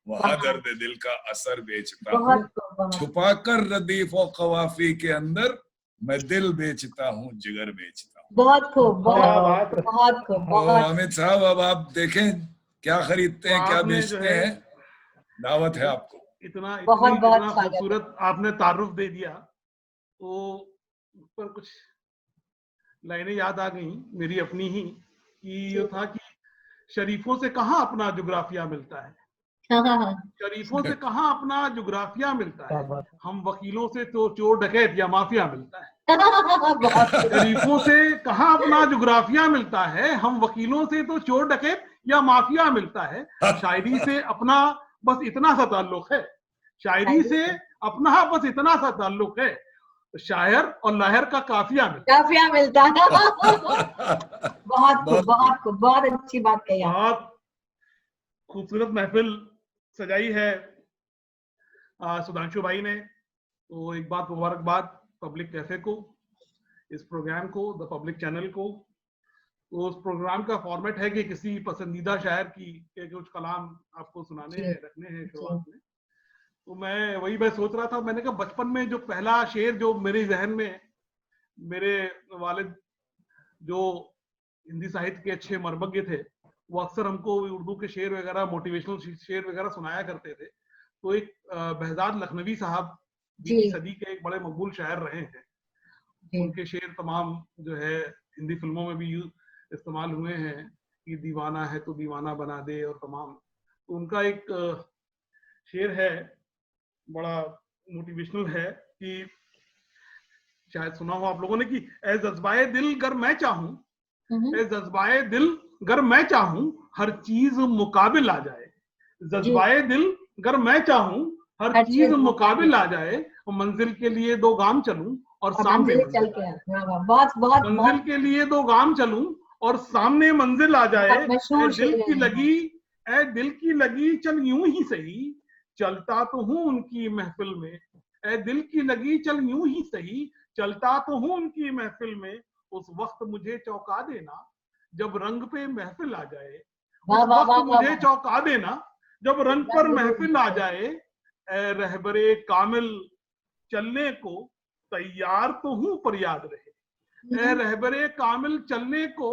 वहां दर्द दिल का असर बेचता हूँ। छुपाकर रदीफ और कवाफी के अंदर मैं दिल बेचता हूँ, जिगर बेचता हूँ। बहुत खूब, बहुत बहुत खूब। बहुत अमित साहब, अब आप देखें क्या खरीदते हैं, क्या बेचते हैं, दावत है आपको। इतना बहुत खूबसूरत आपने तारुफ दे दिया, तो उस पर कुछ लाइनें याद आ गई मेरी अपनी ही, कि ये था कि शरीफों से कहाँ अपना जुग्राफिया मिलता है, शरीफों से कहाँ अपना जुग्राफिया मिलता है, हम वकीलों से तो चोर डकैत या माफिया मिलता है। शरीफों से कहाँ अपना जुग्राफिया मिलता है, हम वकीलों से तो चोर डकैत या माफिया मिलता है। शायरी से अपना बस इतना सा ताल्लुक है, शायरी से अपना बस इतना सा ताल्लुक है, शायर और लाहिर का काफिया मिलता है। बहुत खूब, बहुत खूब, बहुत अच्छी बात कही। बहुत खूबसूरत महफिल सजाई है सुधांशु भाई ने। तो एक बात मुबारकबाद पब्लिक कैफे को, इस प्रोग्राम को, द पब्लिक चैनल को। तो उस प्रोग्राम का फॉर्मेट है कि किसी पसंदीदा शायर की कुछ कलाम आपको सुनाने हैं, रखने हैं शुरुआत में। तो मैं सोच रहा था, मैंने कहा बचपन में जो पहला शेर जो मेरे जहन में, मेरे वालिद जो हिंदी साहित्य के अच्छे मर्मज्ञ थे, वो अक्सर हमको उर्दू के शेर वगैरह, मोटिवेशनल शेर वगैरह सुनाया करते थे। तो एक बहजाद लखनवी साहब 20वीं सदी के एक बड़े मकबूल शायर रहे हैं, उनके शेर तमाम जो है हिंदी फिल्मों में भी इस्तेमाल हुए हैं, कि दीवाना है तो दीवाना बना दे और तमाम। तो उनका एक शेर है, बड़ा मोटिवेशनल है, कि शायद सुना हो आप लोगों ने, कि ए जज्बाए दिल गर मैं चाहूं, ए जज्बाए दिल गर मैं चाहूं, हर चीज मुकाबिल आ जाए। जज्बाए दिल गर मैं चाहूं, हर चीज मुकाबिल आ जाए, मंजिल के लिए 2 गाम चलूं और सामने चल के मंजिल के लिए 2 गाम चलूं और सामने मंजिल आ जाए। ए दिल की लगी चल यूं ही सही, चलता तो हूं उनकी महफिल में। ए दिल की लगी चल यूं ही सही, चलता तो हूं उनकी महफिल में। उस वक्त मुझे चौंका देना जब रंग पे महफिल आ जाए। उस वक्त मुझे चौंका देना जब रंग पर महफिल आ जाए। ए रहबरे कामिल चलने को तैयार तो हूं पर याद रहे। ए रहबरे कामिल चलने को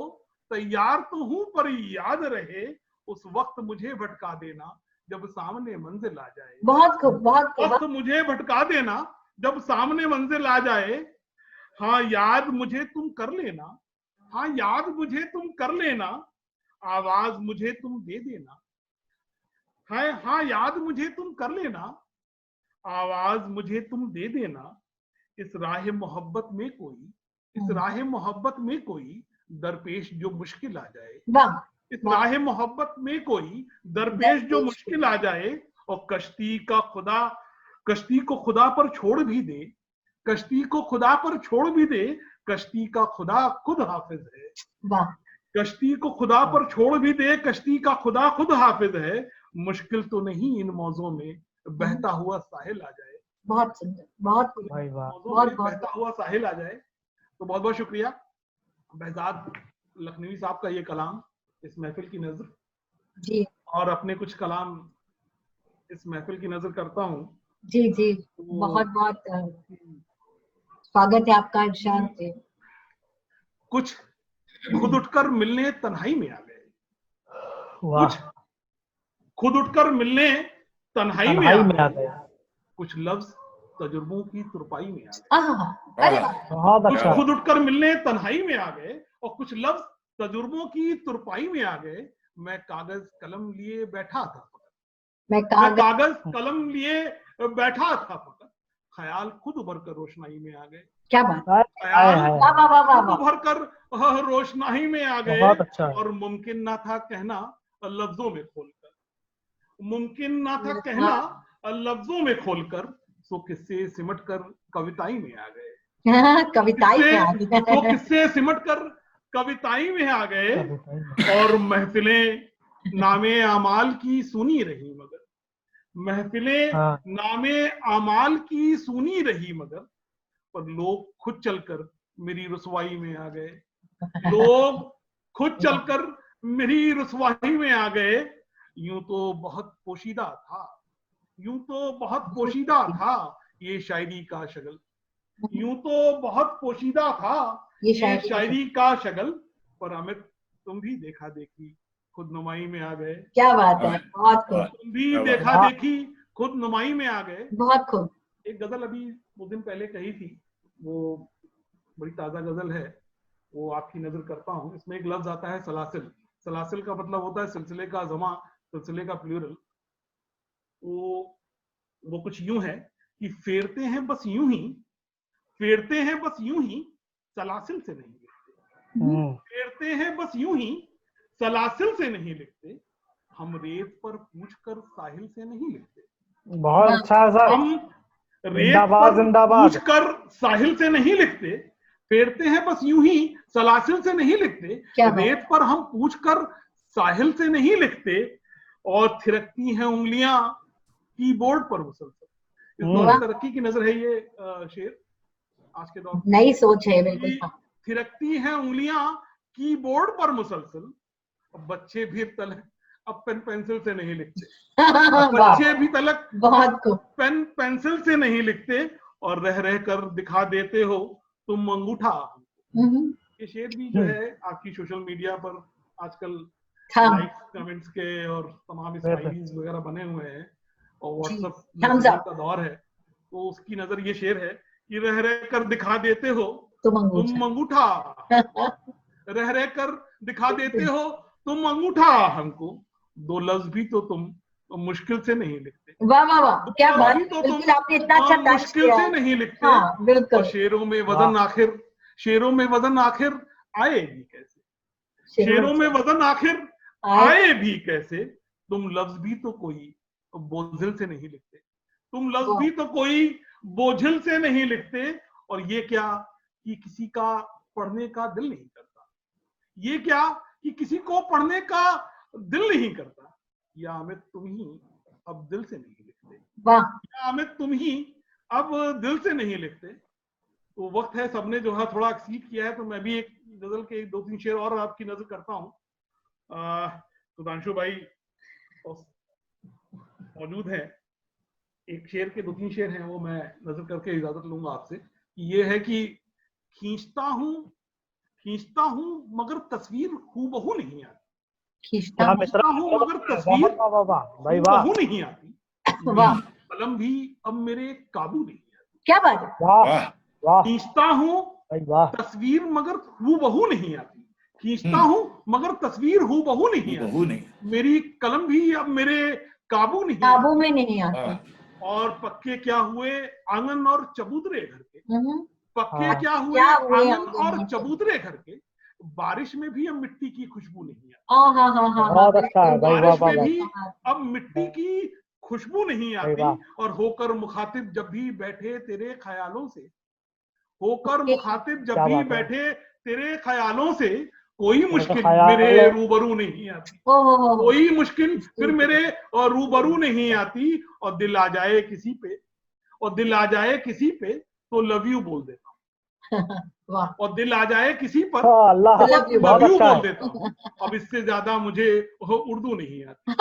तैयार तो हूं पर याद रहे। उस वक्त मुझे भटका देना जब सामने मंजिल आ जाए। बहुत खूब, बहुत खूब। वक्त मुझे भटका देना जब सामने मंजिल आ जाए। हाँ याद मुझे तुम कर लेना, हाँ याद मुझे तुम कर लेना, आवाज मुझे तुम दे देना। हाँ याद मुझे तुम कर लेना, आवाज मुझे तुम दे देना। इस राह मोहब्बत में कोई, इस राह मोहब्बत में कोई दरपेश जो मुश्किल आ जाए। इस राह मोहब्बत में कोई दरपेश जो मुश्किल आ जाए। और कश्ती को खुदा पर छोड़ भी दे, कश्ती को खुदा पर छोड़ भी दे, कश्ती का खुदा खुद हाफिज है। कश्ती को खुदा पर छोड़ भी दे, कश्ती का खुदा खुद हाफिज है। मुश्किल तो नहीं इन मौजों में बहता हुआ साहिल आ जाए। बहुत सुंदर, बहुत बहता हुआ साहिल आ जाए। तो बहुत बहुत शुक्रिया बहजाद लखनवी साहब का ये कलाम इस महफिल की नजर जी, और अपने कुछ कलाम इस महफिल की नजर करता हूँ। जी जी, बहुत बहुत स्वागत है आपका इरशाद से। कुछ खुद उठकर मिलने तन्हाई में आ गए, कुछ खुद उठकर मिलने तन्हाई में आ गए, कुछ लफ्ज तजुर्बों की तुरपाई में आ गए। अरे वाह, कुछ खुद उठकर मिलने तन्हाई में आ गए और कुछ लफ्ज तजुर्बों की तुरपाई में आ गए। मैं कागज कलम लिए बैठा था, मैं कागज कलम लिए बैठा था फकत, ख्याल खुद उभर कर रोशनाई में आ गए। क्या बात, ख्याल वाह, उभर कर रोशनाई में आ गए। अच्छा। और मुमकिन ना था कहना लफ्जों में खोलकर, मुमकिन ना था कहना लफ्जों में खोलकर, सो किस्से सिमट कर कविताई में आ गए। कविताई में आ गए, तो किस्से सिमट कर कविताई में आ गए। और महफिलें नामे अमाल की सुनी रही मगर, महफिलें नामे अमाल की सुनी रही मगर, पर लोग खुद चलकर मेरी रुसवाई में आ गए, लोग खुद चलकर मेरी रुसवाई में आ गए। यूं तो बहुत पोशीदा था, यूं तो बहुत पोशीदा था ये शायरी का शगल, यूं तो बहुत पोशीदा था ये शायरी का शगल, पर अमित तुम भी देखा देखी खुद नुमाई में आ गए। क्या बात है, बहुत खूब, तुम भी देखा देखी खुद नुमाई में आ गए। बहुत खूब। एक गजल अभी कुछ दिन पहले कही थी, वो बड़ी ताजा गजल है, वो आपकी नजर करता हूँ। इसमें एक लफ्ज आता है सलासिल, सलासिल का मतलब होता है सिलसिले का जमा, सिलसिले का प्लूरल। वो कुछ यूं है कि फेरते हैं बस यूं ही, फेरते हैं बस यूं ही सलासिल से नहीं लिखते, फेरते हैं बस यूं ही सलासिल से नहीं लिखते, हम रेत पर पूछ कर साहिल से नहीं लिखते। बहुत अच्छा सर, हम रेत पर पूछ कर साहिल से नहीं लिखते, फेरते हैं बस यूं ही सलासिल से नहीं लिखते, रेत पर हम पूछ कर साहिल से नहीं लिखते, और थिरकती हैं उंगलियां कीबोर्ड पर मुसलसल। इस दौर तरक्की की नजर है ये शेर, आज के दौर नई सोच है बिल्कुल। थिरकती हैं उंगलियां कीबोर्ड पर मुसलसल, बच्चे भी तलक अब पेन पेंसिल से नहीं लिखते, बच्चे भी तलक बहुत पेन पेंसिल से नहीं लिखते, और रह रह कर दिखा देते हो तुम अंगूठा। ये शेर भी जो है आपकी सोशल मीडिया पर आजकल लाइक्स कमेंट्स के और तमाम स्माइलीज वगैरह बने हुए हैं, और व्हाट्सएप का दौर है, तो उसकी नजर ये शेर है कि रह रह कर दिखा देते हो तुम अंगूठा, रह रह कर दिखा देते हो तुम अंगूठा हमको, दो लफ्ज भी तो तुम मुश्किल से नहीं लिखते। वाह वाह वाह, क्या बात, तो तुम आपने इतना अच्छा मुश्किल से नहीं लिखते। हाँ, बिल्कुल। और शेरों में वजन आखिर, शेरों में वजन आखिर आएगी कैसे, शेरों में वजन आखिर आए भी कैसे, तुम लफ्ज भी तो कोई बोझिल से नहीं लिखते, तुम लफ्ज भी तो कोई बोझिल से नहीं लिखते। और ये क्या कि किसी का पढ़ने का दिल नहीं करता, ये क्या कि किसी को पढ़ने का दिल नहीं करता, या अमित तुम ही अब दिल से नहीं लिखते, या अमित तुम ही अब दिल से नहीं लिखते। तो वक्त है, सबने जो है थोड़ा एक्सीड किया है, तो मैं भी एक गजल के 2-3 शेर और आपकी नजर करता हूँ। सुधांशु भाई मौजूद है, एक शेर के 2-3 शेर हैं, वो मैं नजर करके इजाजत लूंगा आपसे। ये है कि खींचता हूं मगर तस्वीर हूबहू नहीं आती, खींचता हूं मगर तस्वीर हूबहू नहीं आती, कलम भी अब मेरे काबू नहीं आती। क्या बात है, खींचता हूं तस्वीर मगर हूबहू नहीं आती, खींचता हूं मगर तस्वीर हूबहू नहीं आती, मेरी कलम भी अब मेरे काबू में नहीं आती। और पक्के क्या हुए आंगन और चबूतरे घर के, पक्के क्या हुए आंगन और चबूतरे घर के, बारिश में भी अब मिट्टी की खुशबू नहीं आती, बारिश में भी अब मिट्टी की खुशबू नहीं आती। और होकर मुखातिब जब भी बैठे तेरे ख्यालों से, होकर मुखातिब जब भी बैठे तेरे ख्यालों से, कोई मुश्किल मेरे रूबरू नहीं आती, कोई मुश्किल फिर मेरे रूबरू नहीं आती। और दिल आ जाए किसी पे, और दिल आ जाए किसी पे तो लव यू बोल देता हूँ, और दिल आ जाए किसी पर लव यू बोल देता हूँ। अब इससे ज्यादा मुझे उर्दू नहीं आती,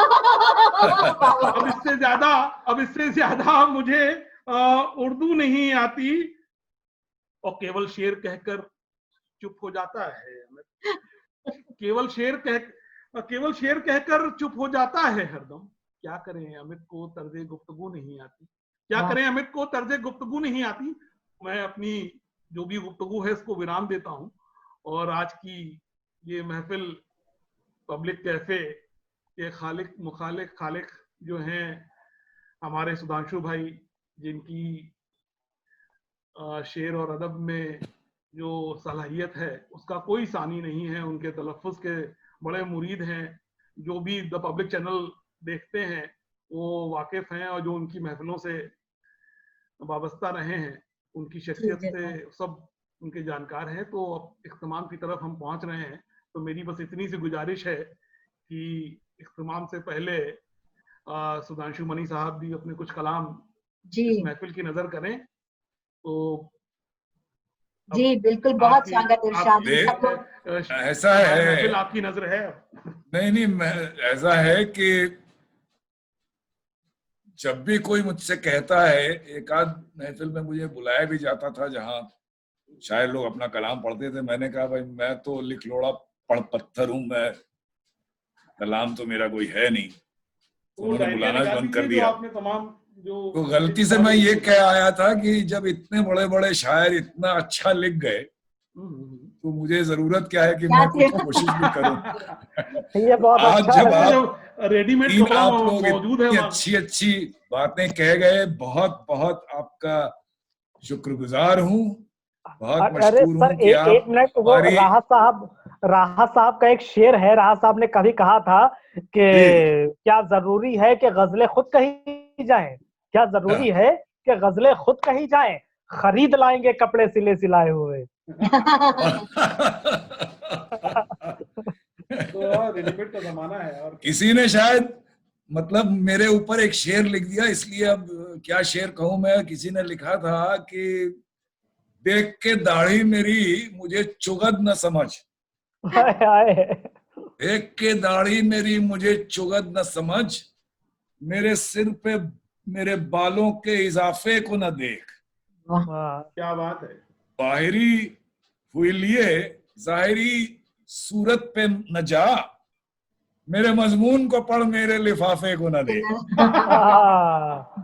अब इससे ज्यादा मुझे उर्दू नहीं आती। और केवल शेर कहकर चुप हो जाता है, केवल शेर केवल शेर कहकर चुप हो जाता है हरदम। क्या करें अमित को तर्ज़े गुफ्तगू नहीं आती, क्या करें अमित को तर्ज़े गुफ्तगू नहीं आती। मैं अपनी जो भी गुफ्तगू है इसको विराम देता हूँ और आज की ये महफिल पब्लिक कैफे के खालिक मुखालिक खालिक जो हैं हमारे सुधांशु भाई, जिनकी शेर और अदब में जो सलाहियत है उसका कोई सानी नहीं है, उनके तलफ़्फ़ुज़ के बड़े मुरीद हैं। जो भी द पब्लिक चैनल देखते हैं वो वाकिफ हैं और जो उनकी महफिलों से वाबस्ता रहे हैं, उनकी शख्सियत से सब उनके जानकार हैं। तो अब इख्तिमाम की तरफ हम पहुंच रहे हैं, तो मेरी बस इतनी सी गुजारिश है कि इख्तिमाम से पहले सुधांशु मनी साहब भी अपने कुछ कलाम इस महफिल की नजर करें। तो जी बिल्कुल, बहुत स्वागत इरशाद। ऐसा है, आपकी नजर है? नहीं, ऐसा है कि जब भी कोई मुझसे कहता है, एक आध महफिल में मुझे बुलाया भी जाता था जहां शायर लोग अपना कलाम पढ़ते थे, मैंने कहा भाई मैं तो लिखलोड़ा पढ़ पत्थर हूं, मैं कलाम तो मेरा कोई है नहीं। उन्होंने बुलाना बंद कर दिया। तो गलती से मैं ये कह आया था कि जब इतने बड़े बड़े शायर इतना अच्छा लिख गए तो मुझे जरूरत क्या है कि मैं कुछ कोशिश भी करूं। ये बहुत आज अच्छा जब आप रेडीमेड आप लोग इतनी अच्छी अच्छी बातें कह गए, बहुत बहुत आपका शुक्रगुजार हूँ, बहुत मशहूर हूँ कि आप। एक मिनट, वो राहत साहब का एक शेर है। राहत साहब ने कभी कहा था कि क्या जरूरी है कि गजलें खुद कही जाएं, क्या जरूरी है कि गजलें खुद कही जाएं, खरीद लाएंगे कपड़े सिले सिलाए हुए। तो रेडीमेड का जमाना है। और किसी ने शायद मतलब मेरे ऊपर एक शेर लिख दिया, इसलिए अब क्या शेर कहूं मैं। किसी ने लिखा था कि देख के दाढ़ी मेरी मुझे चुगद न समझ, देख के दाढ़ी मेरी मुझे चुगद न समझ, मेरे सिर पे मेरे बालों के इजाफे को न देख। क्या बात है। बाहरी हुई लिए जाहिरी सूरत पे न जा, मेरे मजमून को पढ़ मेरे लिफाफे को न दे।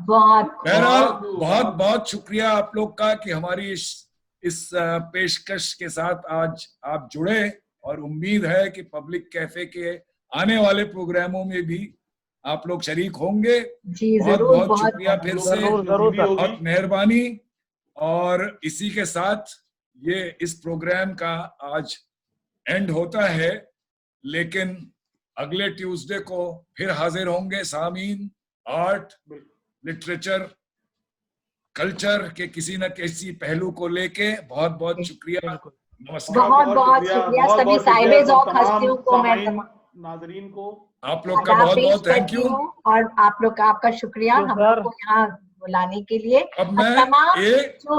बहरहाल बहुत बहुत शुक्रिया आप लोग का कि हमारी इस पेशकश के साथ आज आप जुड़े, और उम्मीद है कि पब्लिक कैफे के आने वाले प्रोग्रामों में भी आप लोग शरीक होंगे। बहुत बहुत शुक्रिया फिर से, बहुत मेहरबानी। और इसी के साथ ये इस प्रोग्राम का आज एंड होता है, लेकिन अगले ट्यूसडे को फिर हाजिर होंगे सामीन। आर्ट, लिटरेचर, कल्चर के किसी न किसी पहलू को लेके। बहुत बहुत शुक्रिया, नमस्कार। बहुत बहुत शुक्रिया सभी साहिबे ज़ौक़ हस्तियों को, मैं नाज़रीन को आप लोग का बहुत बहुत थैंक यू, और आप लोग का आपका शुक्रिया हम लोग को यहाँ बुलाने के लिए। अब मैं तमाम जो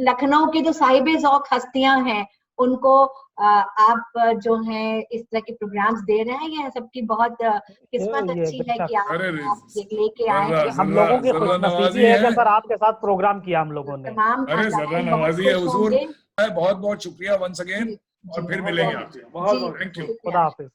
लखनऊ के जो साहिबे ज़ौक़ हस्तियां हैं उनको आप जो है इस तरह के प्रोग्राम्स दे रहे हैं, ये सबकी बहुत किस्मत अच्छी है कि आप लेके आए। हम लोगों की खुशनसीबी है कि सर आपके साथ प्रोग्राम किया हम लोगों ने। तमाम नवाजी है हुजूर, बहुत बहुत शुक्रिया वंस अगेन, और फिर मिलेंगे आपसे। बहुत थैंक यू। खुदा हाफिज।